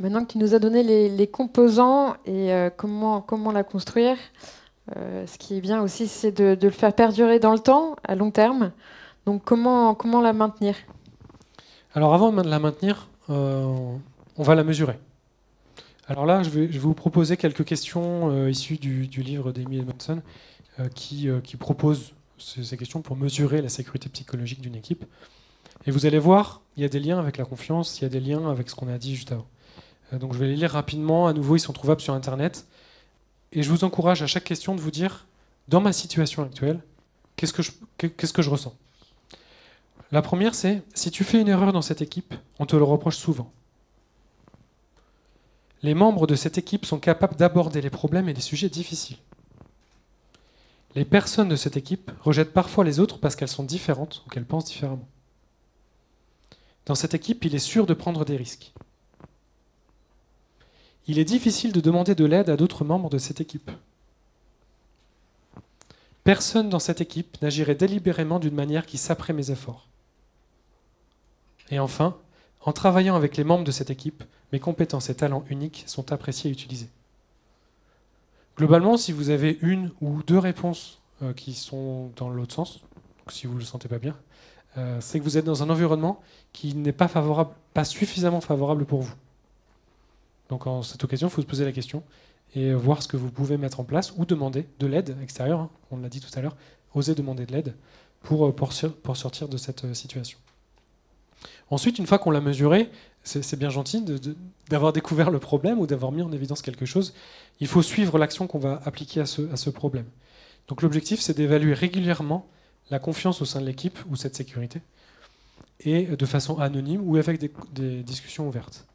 Maintenant que tu nous as donné les composants et comment la construire, ce qui est bien aussi, c'est de le faire perdurer dans le temps, à long terme. Donc comment la maintenir? Alors avant de la maintenir, on va la mesurer. Alors là, je vais vous proposer quelques questions issues du livre d'Amy Edmondson qui propose ces questions pour mesurer la sécurité psychologique d'une équipe. Et vous allez voir, il y a des liens avec la confiance, il y a des liens avec ce qu'on a dit juste avant. Donc je vais les lire rapidement. À nouveau, ils sont trouvables sur Internet. Et je vous encourage à chaque question de vous dire, dans ma situation actuelle, qu'est-ce que je ressens? La première, c'est, si tu fais une erreur dans cette équipe, on te le reproche souvent. Les membres de cette équipe sont capables d'aborder les problèmes et les sujets difficiles. Les personnes de cette équipe rejettent parfois les autres parce qu'elles sont différentes ou qu'elles pensent différemment. Dans cette équipe, il est sûr de prendre des risques. Il est difficile de demander de l'aide à d'autres membres de cette équipe. Personne dans cette équipe n'agirait délibérément d'une manière qui saperait mes efforts. Et enfin, en travaillant avec les membres de cette équipe, mes compétences et talents uniques sont appréciés et utilisés. Globalement, si vous avez une ou deux réponses qui sont dans l'autre sens, donc si vous ne le sentez pas bien, c'est que vous êtes dans un environnement qui n'est pas favorable, pas suffisamment favorable pour vous. Donc en cette occasion, il faut se poser la question et voir ce que vous pouvez mettre en place ou demander de l'aide extérieure, hein, on l'a dit tout à l'heure, oser demander de l'aide pour sortir de cette situation. Ensuite, une fois qu'on l'a mesuré, c'est bien gentil d'avoir découvert le problème ou d'avoir mis en évidence quelque chose, il faut suivre l'action qu'on va appliquer à ce problème. Donc l'objectif, c'est d'évaluer régulièrement la confiance au sein de l'équipe ou cette sécurité, et de façon anonyme ou avec des discussions ouvertes.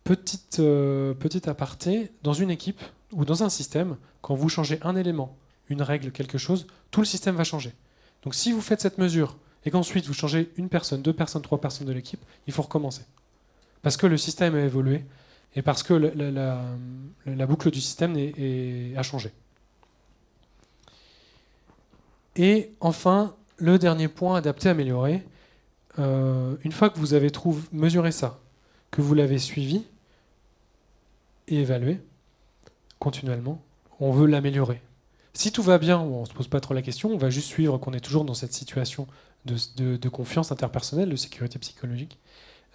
Petit aparté, dans une équipe ou dans un système, quand vous changez un élément, une règle, quelque chose, tout le système va changer. Donc si vous faites cette mesure et qu'ensuite vous changez une personne, deux personnes, trois personnes de l'équipe, il faut recommencer. Parce que le système a évolué et parce que la boucle du système a changé. Et enfin, le dernier point, adapter, améliorer. Une fois que vous avez mesuré ça, que vous l'avez suivi et évalué continuellement, on veut l'améliorer. Si tout va bien, on ne se pose pas trop la question, on va juste suivre qu'on est toujours dans cette situation de confiance interpersonnelle, de sécurité psychologique.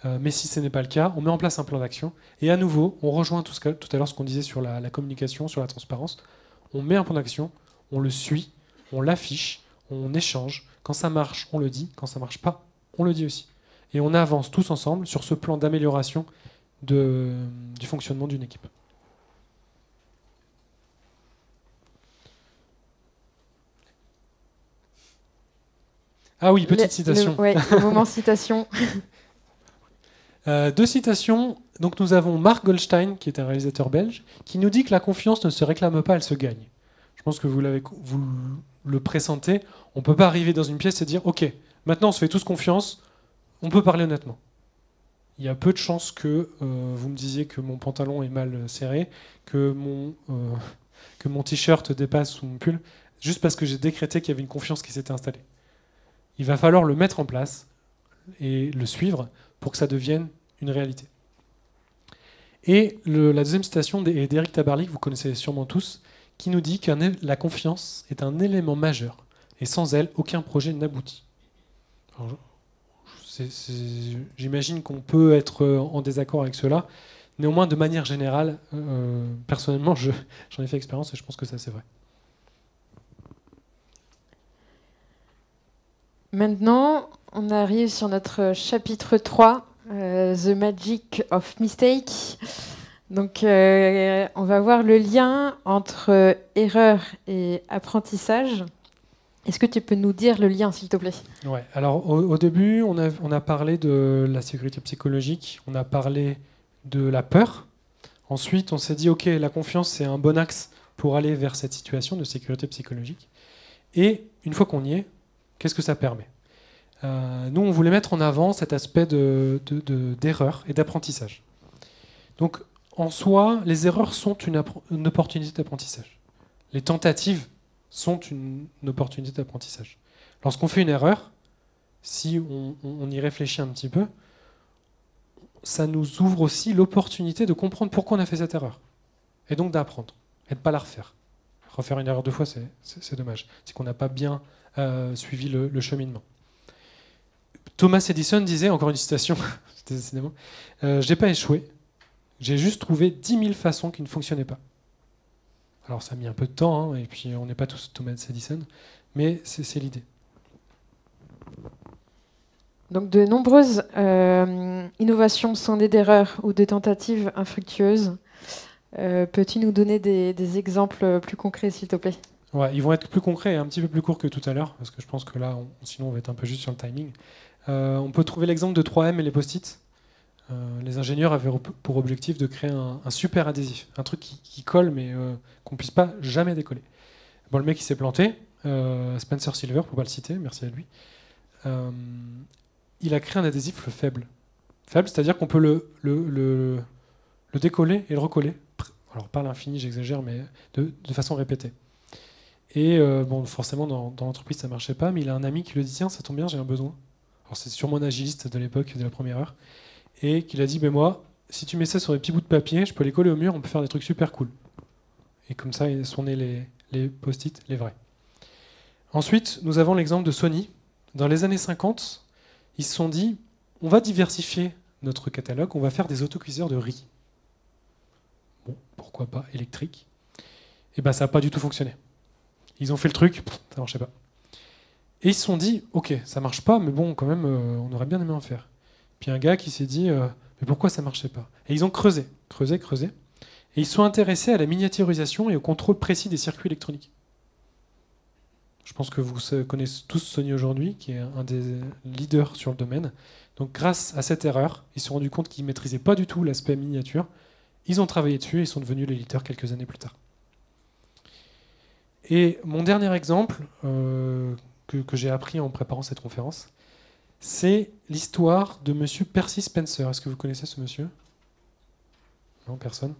Mais si ce n'est pas le cas, on met en place un plan d'action. Et à nouveau, on rejoint tout à l'heure ce qu'on disait sur la communication, sur la transparence. On met un plan d'action, on le suit, on l'affiche, on échange. Quand ça marche, on le dit. Quand ça ne marche pas, on le dit aussi. Et on avance tous ensemble sur ce plan d'amélioration du fonctionnement d'une équipe. Ah oui, petite citation. Le moment citation. Deux citations. Donc nous avons Marc Goldstein, qui est un réalisateur belge, qui nous dit que la confiance ne se réclame pas, elle se gagne. Je pense que vous le pressentez. On ne peut pas arriver dans une pièce et dire « Ok, maintenant on se fait tous confiance, on peut parler honnêtement ». Il y a peu de chances que vous me disiez que mon pantalon est mal serré, que mon t-shirt dépasse sous mon pull, juste parce que j'ai décrété qu'il y avait une confiance qui s'était installée. Il va falloir le mettre en place et le suivre pour que ça devienne une réalité. Et la deuxième citation est d'Éric Tabarly, que vous connaissez sûrement tous, qui nous dit que la confiance est un élément majeur, et sans elle, aucun projet n'aboutit. Alors, j'imagine qu'on peut être en désaccord avec cela. Néanmoins, de manière générale, personnellement, j'en ai fait expérience et je pense que ça, c'est vrai. Maintenant, on arrive sur notre chapitre 3, The Magic of Mistake. Donc, on va voir le lien entre erreur et apprentissage. Est-ce que tu peux nous dire le lien, s'il te plaît ? Ouais. Alors, au début, on a parlé de la sécurité psychologique, on a parlé de la peur. Ensuite, on s'est dit, OK, la confiance, c'est un bon axe pour aller vers cette situation de sécurité psychologique. Et une fois qu'on y est, qu'est-ce que ça permet ? Nous, on voulait mettre en avant cet aspect d'erreur et d'apprentissage. Donc, en soi, les erreurs sont une opportunité d'apprentissage. Les tentatives sont une opportunité d'apprentissage. Lorsqu'on fait une erreur, si on y réfléchit un petit peu, ça nous ouvre aussi l'opportunité de comprendre pourquoi on a fait cette erreur. Et donc d'apprendre, et de ne pas la refaire. Refaire une erreur 2 fois, c'est dommage. C'est qu'on n'a pas bien suivi le cheminement. Thomas Edison disait, encore une citation, décidément, je n'ai pas échoué, j'ai juste trouvé 10 000 façons qui ne fonctionnaient pas. Alors ça a mis un peu de temps, hein, et puis on n'est pas tous Thomas Edison, mais c'est l'idée. Donc de nombreuses innovations sont nées d'erreurs ou de tentatives infructueuses. Peux-tu nous donner des exemples plus concrets, s'il te plaît ? Ouais, ils vont être plus concrets et un petit peu plus courts que tout à l'heure, parce que je pense que là, sinon on va être un peu juste sur le timing. On peut trouver l'exemple de 3M et les post-it. Les ingénieurs avaient pour objectif de créer un super adhésif, un truc qui colle mais qu'on ne puisse pas jamais décoller. Bon, le mec il s'est planté, Spencer Silver, pour ne pas le citer, merci à lui. Il a créé un adhésif faible. Faible, c'est-à-dire qu'on peut le décoller et le recoller. Alors pas à l'infini, j'exagère, mais de façon répétée. Et bon, forcément dans l'entreprise ça ne marchait pas, mais il a un ami qui lui dit tiens, ça tombe bien, j'ai un besoin. Alors c'est sûrement un agiliste de l'époque, de la première heure. Et qu'il a dit, ben moi, si tu mets ça sur des petits bouts de papier, je peux les coller au mur, on peut faire des trucs super cool. Et comme ça, ils sont nés les post-it, les vrais. Ensuite, nous avons l'exemple de Sony. Dans les années 50, ils se sont dit, on va diversifier notre catalogue, on va faire des autocuiseurs de riz. Bon, pourquoi pas, électrique. Et ben ça n'a pas du tout fonctionné. Ils ont fait le truc, ça ne marchait pas. Et ils se sont dit, ok, ça marche pas, mais bon, quand même, on aurait bien aimé en faire. Puis un gars qui s'est dit mais pourquoi ça ne marchait pas ? Et ils ont creusé. Et ils sont intéressés à la miniaturisation et au contrôle précis des circuits électroniques. Je pense que vous connaissez tous Sony aujourd'hui, qui est un des leaders sur le domaine. Donc grâce à cette erreur, ils se sont rendus compte qu'ils ne maîtrisaient pas du tout l'aspect miniature. Ils ont travaillé dessus et ils sont devenus les leaders quelques années plus tard. Et mon dernier exemple, que j'ai appris en préparant cette conférence, c'est l'histoire de monsieur Percy Spencer. Est-ce que vous connaissez ce monsieur ? Non, personne.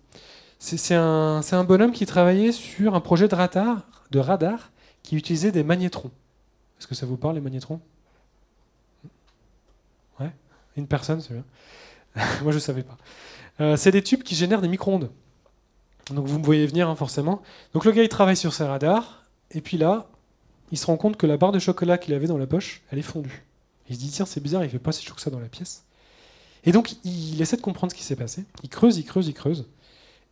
C'est un bonhomme qui travaillait sur un projet de radar qui utilisait des magnétrons. Est-ce que ça vous parle, les magnétrons ? Ouais ? Une personne, c'est bien. Moi, je ne savais pas. C'est des tubes qui génèrent des micro-ondes. Donc vous me voyez venir, hein, forcément. Donc le gars, il travaille sur ses radars, et puis là, il se rend compte que la barre de chocolat qu'il avait dans la poche, elle est fondue. Il se dit, tiens, c'est bizarre, il ne fait pas si chaud que ça dans la pièce. Et donc, il essaie de comprendre ce qui s'est passé. Il creuse.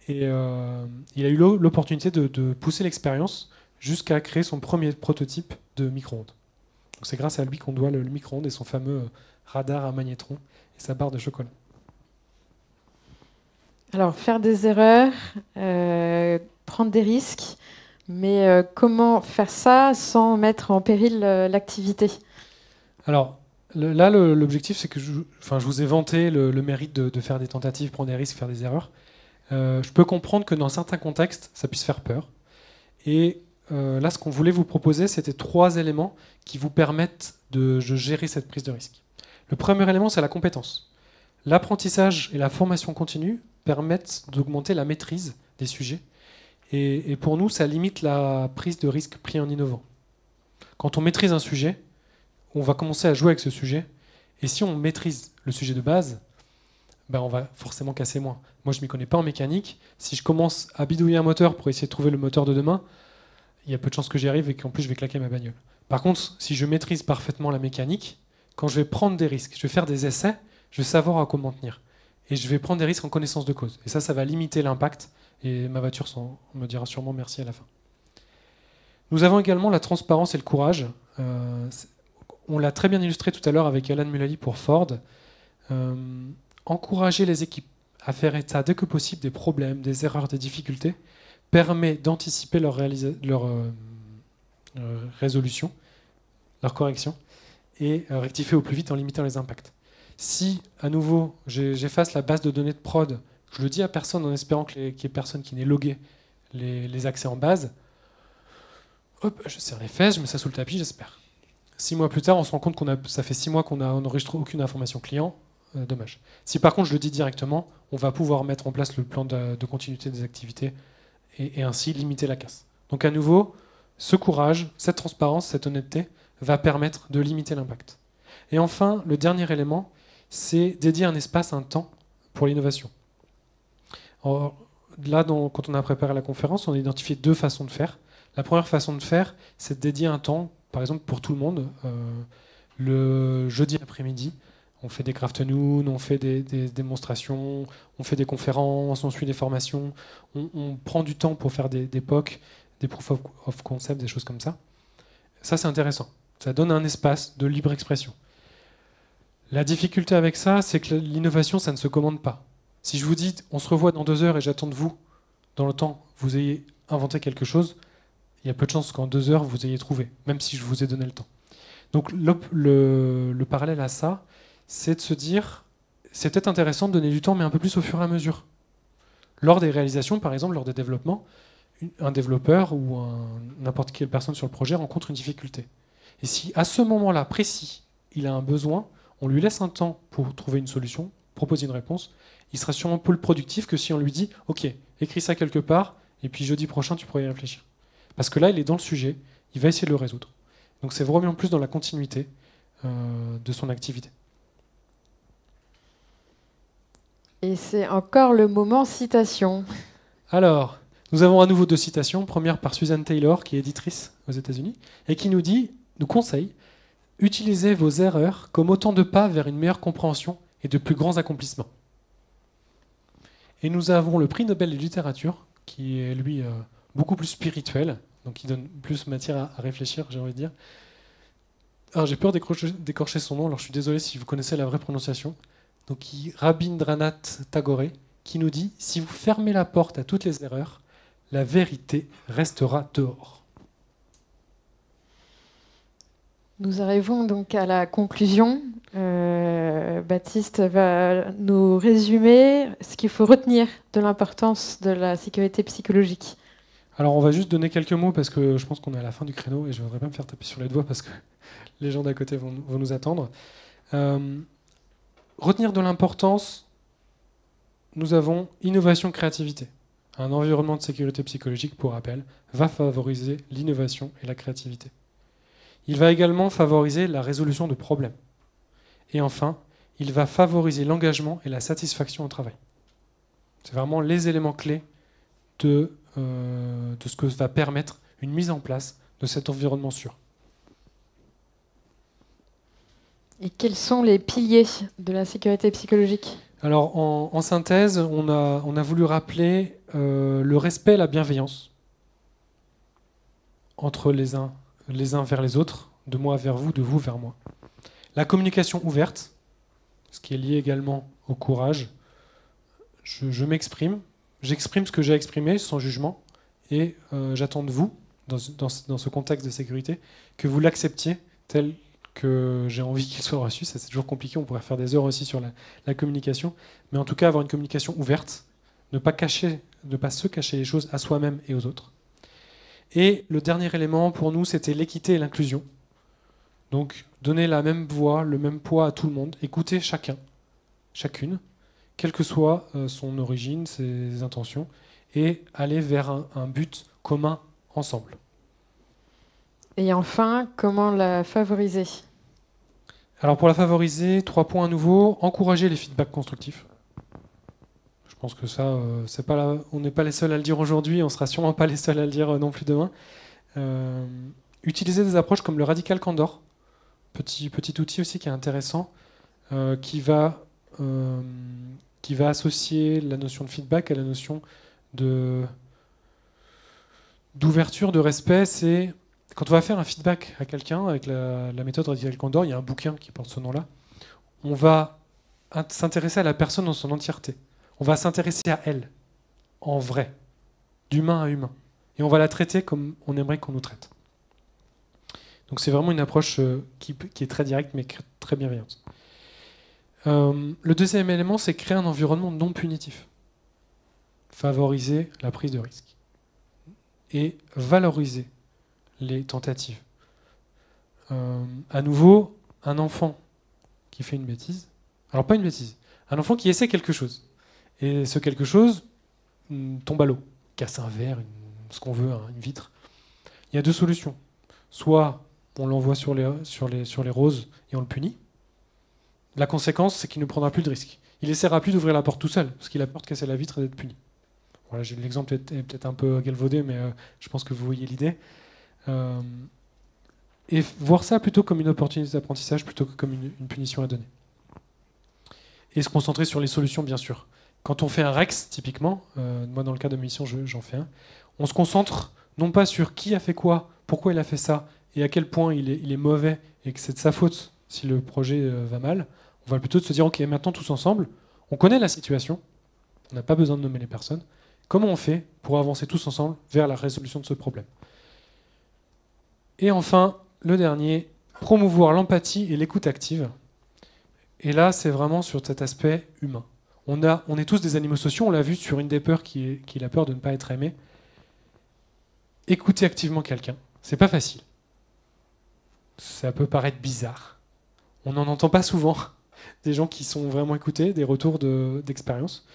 Et il a eu l'opportunité de pousser l'expérience jusqu'à créer son premier prototype de micro-ondes. Donc c'est grâce à lui qu'on doit le micro-ondes et son fameux radar à magnétron et sa barre de chocolat. Alors, faire des erreurs, prendre des risques, mais comment faire ça sans mettre en péril l'activité ? Alors, là, l'objectif, c'est que je vous ai vanté le mérite de faire des tentatives, prendre des risques, faire des erreurs. Je peux comprendre que dans certains contextes, ça puisse faire peur. Et là, ce qu'on voulait vous proposer, c'était 3 éléments qui vous permettent de gérer cette prise de risque. Le premier élément, c'est la compétence. L'apprentissage et la formation continue permettent d'augmenter la maîtrise des sujets. Et pour nous, ça limite la prise de risque pris en innovant. Quand on maîtrise un sujet, on va commencer à jouer avec ce sujet. Et si on maîtrise le sujet de base, ben on va forcément casser moins. Moi, je ne m'y connais pas en mécanique. Si je commence à bidouiller un moteur pour essayer de trouver le moteur de demain, il y a peu de chances que j'y arrive et qu'en plus, je vais claquer ma bagnole. Par contre, si je maîtrise parfaitement la mécanique, quand je vais prendre des risques, je vais faire des essais, je vais savoir à quoi m'en tenir. Et je vais prendre des risques en connaissance de cause. Et ça va limiter l'impact. Et ma voiture me dira sûrement merci à la fin. Nous avons également la transparence et le courage. On l'a très bien illustré tout à l'heure avec Alan Mulally pour Ford. Encourager les équipes à faire état dès que possible des problèmes, des erreurs, des difficultés, permet d'anticiper leur résolution, leur correction, et rectifier au plus vite en limitant les impacts. Si, à nouveau, j'efface la base de données de prod, je le dis à personne en espérant qu'il n'y ait personne qui n'ait logué les accès en base, hop, je serre les fesses, je mets ça sous le tapis, j'espère. 6 mois plus tard, on se rend compte ça fait 6 mois qu'on n'enregistre aucune information client, dommage. Si par contre je le dis directement, on va pouvoir mettre en place le plan de continuité des activités et ainsi limiter la casse. Donc à nouveau, ce courage, cette transparence, cette honnêteté va permettre de limiter l'impact. Et enfin, le dernier élément, c'est dédier un espace, un temps pour l'innovation. Là, quand on a préparé la conférence, on a identifié 2 façons de faire. La première façon de faire, c'est de dédier un temps, par exemple pour tout le monde, le jeudi après-midi. On fait des craft-noon, on fait des démonstrations, on fait des conférences, on suit des formations, on prend du temps pour faire des POC, des proof of concept, des choses comme ça. Ça, c'est intéressant. Ça donne un espace de libre expression. La difficulté avec ça, c'est que l'innovation, ça ne se commande pas. Si je vous dis, on se revoit dans 2 heures et j'attends de vous, dans le temps, vous ayez inventé quelque chose, il y a peu de chances qu'en 2 heures, vous ayez trouvé, même si je vous ai donné le temps. Donc le parallèle à ça, c'est de se dire, c'est peut-être intéressant de donner du temps, mais un peu plus au fur et à mesure. Lors des réalisations, par exemple, lors des développements, un développeur ou n'importe quelle personne sur le projet rencontre une difficulté. Et si à ce moment-là précis, il a un besoin, on lui laisse un temps pour trouver une solution, proposer une réponse, il sera sûrement plus productif que si on lui dit « Ok, écris ça quelque part, et puis jeudi prochain, tu pourras y réfléchir. » Parce que là, il est dans le sujet, il va essayer de le résoudre. Donc c'est vraiment plus dans la continuité de son activité. Et c'est encore le moment citation. Alors, nous avons à nouveau 2 citations. Première par Susan Taylor, qui est éditrice aux États-Unis, et qui nous conseille « Utilisez vos erreurs comme autant de pas vers une meilleure compréhension et de plus grands accomplissements. » Et nous avons le prix Nobel de littérature, qui est lui beaucoup plus spirituel, donc qui donne plus matière à réfléchir, j'ai envie de dire. Alors j'ai peur d'écorcher son nom, alors je suis désolé si vous connaissez la vraie prononciation. Donc Rabindranath Tagore, qui nous dit « Si vous fermez la porte à toutes les erreurs, la vérité restera dehors. » Nous arrivons donc à la conclusion. Baptiste va nous résumer ce qu'il faut retenir de l'importance de la sécurité psychologique. Alors on va juste donner quelques mots parce que je pense qu'on est à la fin du créneau et je ne voudrais pas me faire taper sur les doigts parce que les gens d'à côté vont nous attendre. Retenir de l'importance, nous avons innovation, créativité. Un environnement de sécurité psychologique, pour rappel, va favoriser l'innovation et la créativité. Il va également favoriser la résolution de problèmes. Et enfin, il va favoriser l'engagement et la satisfaction au travail. C'est vraiment les éléments clés de ce que va permettre une mise en place de cet environnement sûr. Et quels sont les piliers de la sécurité psychologique ? Alors, en synthèse, on a voulu rappeler le respect et la bienveillance entre les uns vers les autres, de moi vers vous, de vous vers moi. La communication ouverte, ce qui est lié également au courage. Je m'exprime, j'exprime ce que j'ai exprimé sans jugement, et j'attends de vous, dans ce contexte de sécurité, que vous l'acceptiez tel que j'ai envie qu'il soit reçu. Ça, c'est toujours compliqué, on pourrait faire des heures aussi sur la communication, mais en tout cas avoir une communication ouverte, ne pas se cacher les choses à soi-même et aux autres. Et le dernier élément pour nous, c'était l'équité et l'inclusion. Donc, donner la même voix, le même poids à tout le monde, écouter chacun, chacune, quelle que soit son origine, ses intentions, et aller vers un but commun ensemble. Et enfin, comment la favoriser? Alors pour la favoriser, 3 points à nouveau. Encourager les feedbacks constructifs. Je pense que ça, on n'est pas les seuls à le dire aujourd'hui, on ne sera sûrement pas les seuls à le dire non plus demain. Utiliser des approches comme le Radical Candor, petit outil aussi qui est intéressant, qui va associer la notion de feedback à la notion d'ouverture, de respect. C'est quand on va faire un feedback à quelqu'un avec la méthode Radical Candor, il y a un bouquin qui porte ce nom-là, on va s'intéresser à la personne dans son entièreté. On va s'intéresser à elle, en vrai, d'humain à humain. Et on va la traiter comme on aimerait qu'on nous traite. Donc c'est vraiment une approche qui est très directe, mais très bienveillante. Le deuxième élément, c'est créer un environnement non punitif. Favoriser la prise de risque. Et valoriser les tentatives. À nouveau, un enfant qui fait une bêtise, alors pas une bêtise, un enfant qui essaie quelque chose, et ce quelque chose tombe à l'eau, casse un verre, ce qu'on veut, une vitre. Il y a 2 solutions. Soit on l'envoie sur les roses et on le punit. La conséquence, c'est qu'il ne prendra plus de risque. Il essaiera plus d'ouvrir la porte tout seul, parce qu'il a peur de casser la vitre et d'être puni. Voilà, l'exemple est peut-être un peu galvaudé, mais je pense que vous voyez l'idée. Et voir ça plutôt comme une opportunité d'apprentissage plutôt que comme une punition à donner. Et se concentrer sur les solutions, bien sûr. Quand on fait un REX, typiquement, moi dans le cas de ma mission, j'en fais un, on se concentre non pas sur qui a fait quoi, pourquoi il a fait ça, et à quel point il est mauvais, et que c'est de sa faute si le projet va mal. On va plutôt se dire, ok, maintenant tous ensemble, on connaît la situation, on n'a pas besoin de nommer les personnes, comment on fait pour avancer tous ensemble vers la résolution de ce problème? Et enfin, le dernier, promouvoir l'empathie et l'écoute active. Et là, c'est vraiment sur cet aspect humain. On est tous des animaux sociaux, on l'a vu sur une des peurs qui est la peur de ne pas être aimé. Écouter activement quelqu'un, c'est pas facile. Ça peut paraître bizarre. On n'en entend pas souvent des gens qui sont vraiment écoutés, des retours d'expérience.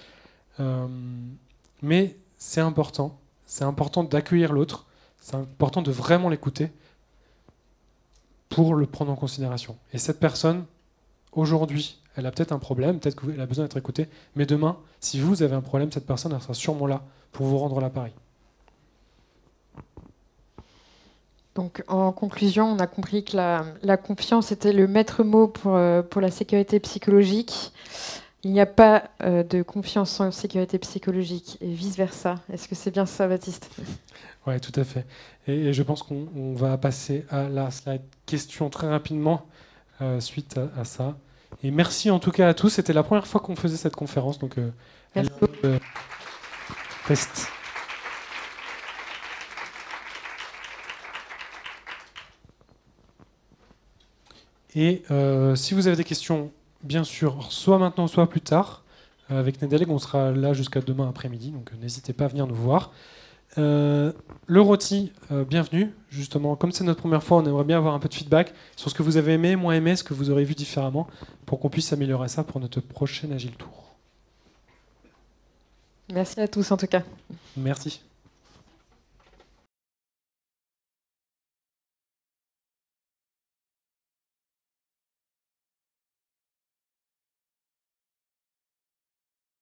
Mais c'est important. C'est important d'accueillir l'autre. C'est important de vraiment l'écouter pour le prendre en considération. Et cette personne, aujourd'hui, elle a peut-être un problème, peut-être qu'elle a besoin d'être écoutée, mais demain, si vous avez un problème, cette personne, elle sera sûrement là pour vous rendre l'appareil. Donc, en conclusion, on a compris que la confiance était le maître mot pour la sécurité psychologique. Il n'y a pas de confiance sans sécurité psychologique et vice-versa. Est-ce que c'est bien ça, Baptiste? Oui, tout à fait. Et je pense qu'on va passer à la slide question très rapidement suite à ça. Et merci en tout cas à tous. C'était la première fois qu'on faisait cette conférence. Donc, merci. Test. Et si vous avez des questions, bien sûr, soit maintenant, soit plus tard, avec Nedalec, on sera là jusqu'à demain après-midi, donc n'hésitez pas à venir nous voir. Le rôti, bienvenue. Justement, comme c'est notre première fois, on aimerait bien avoir un peu de feedback sur ce que vous avez aimé, moins aimé, ce que vous aurez vu différemment, pour qu'on puisse améliorer ça pour notre prochain Agile Tour. Merci à tous en tout cas. Merci.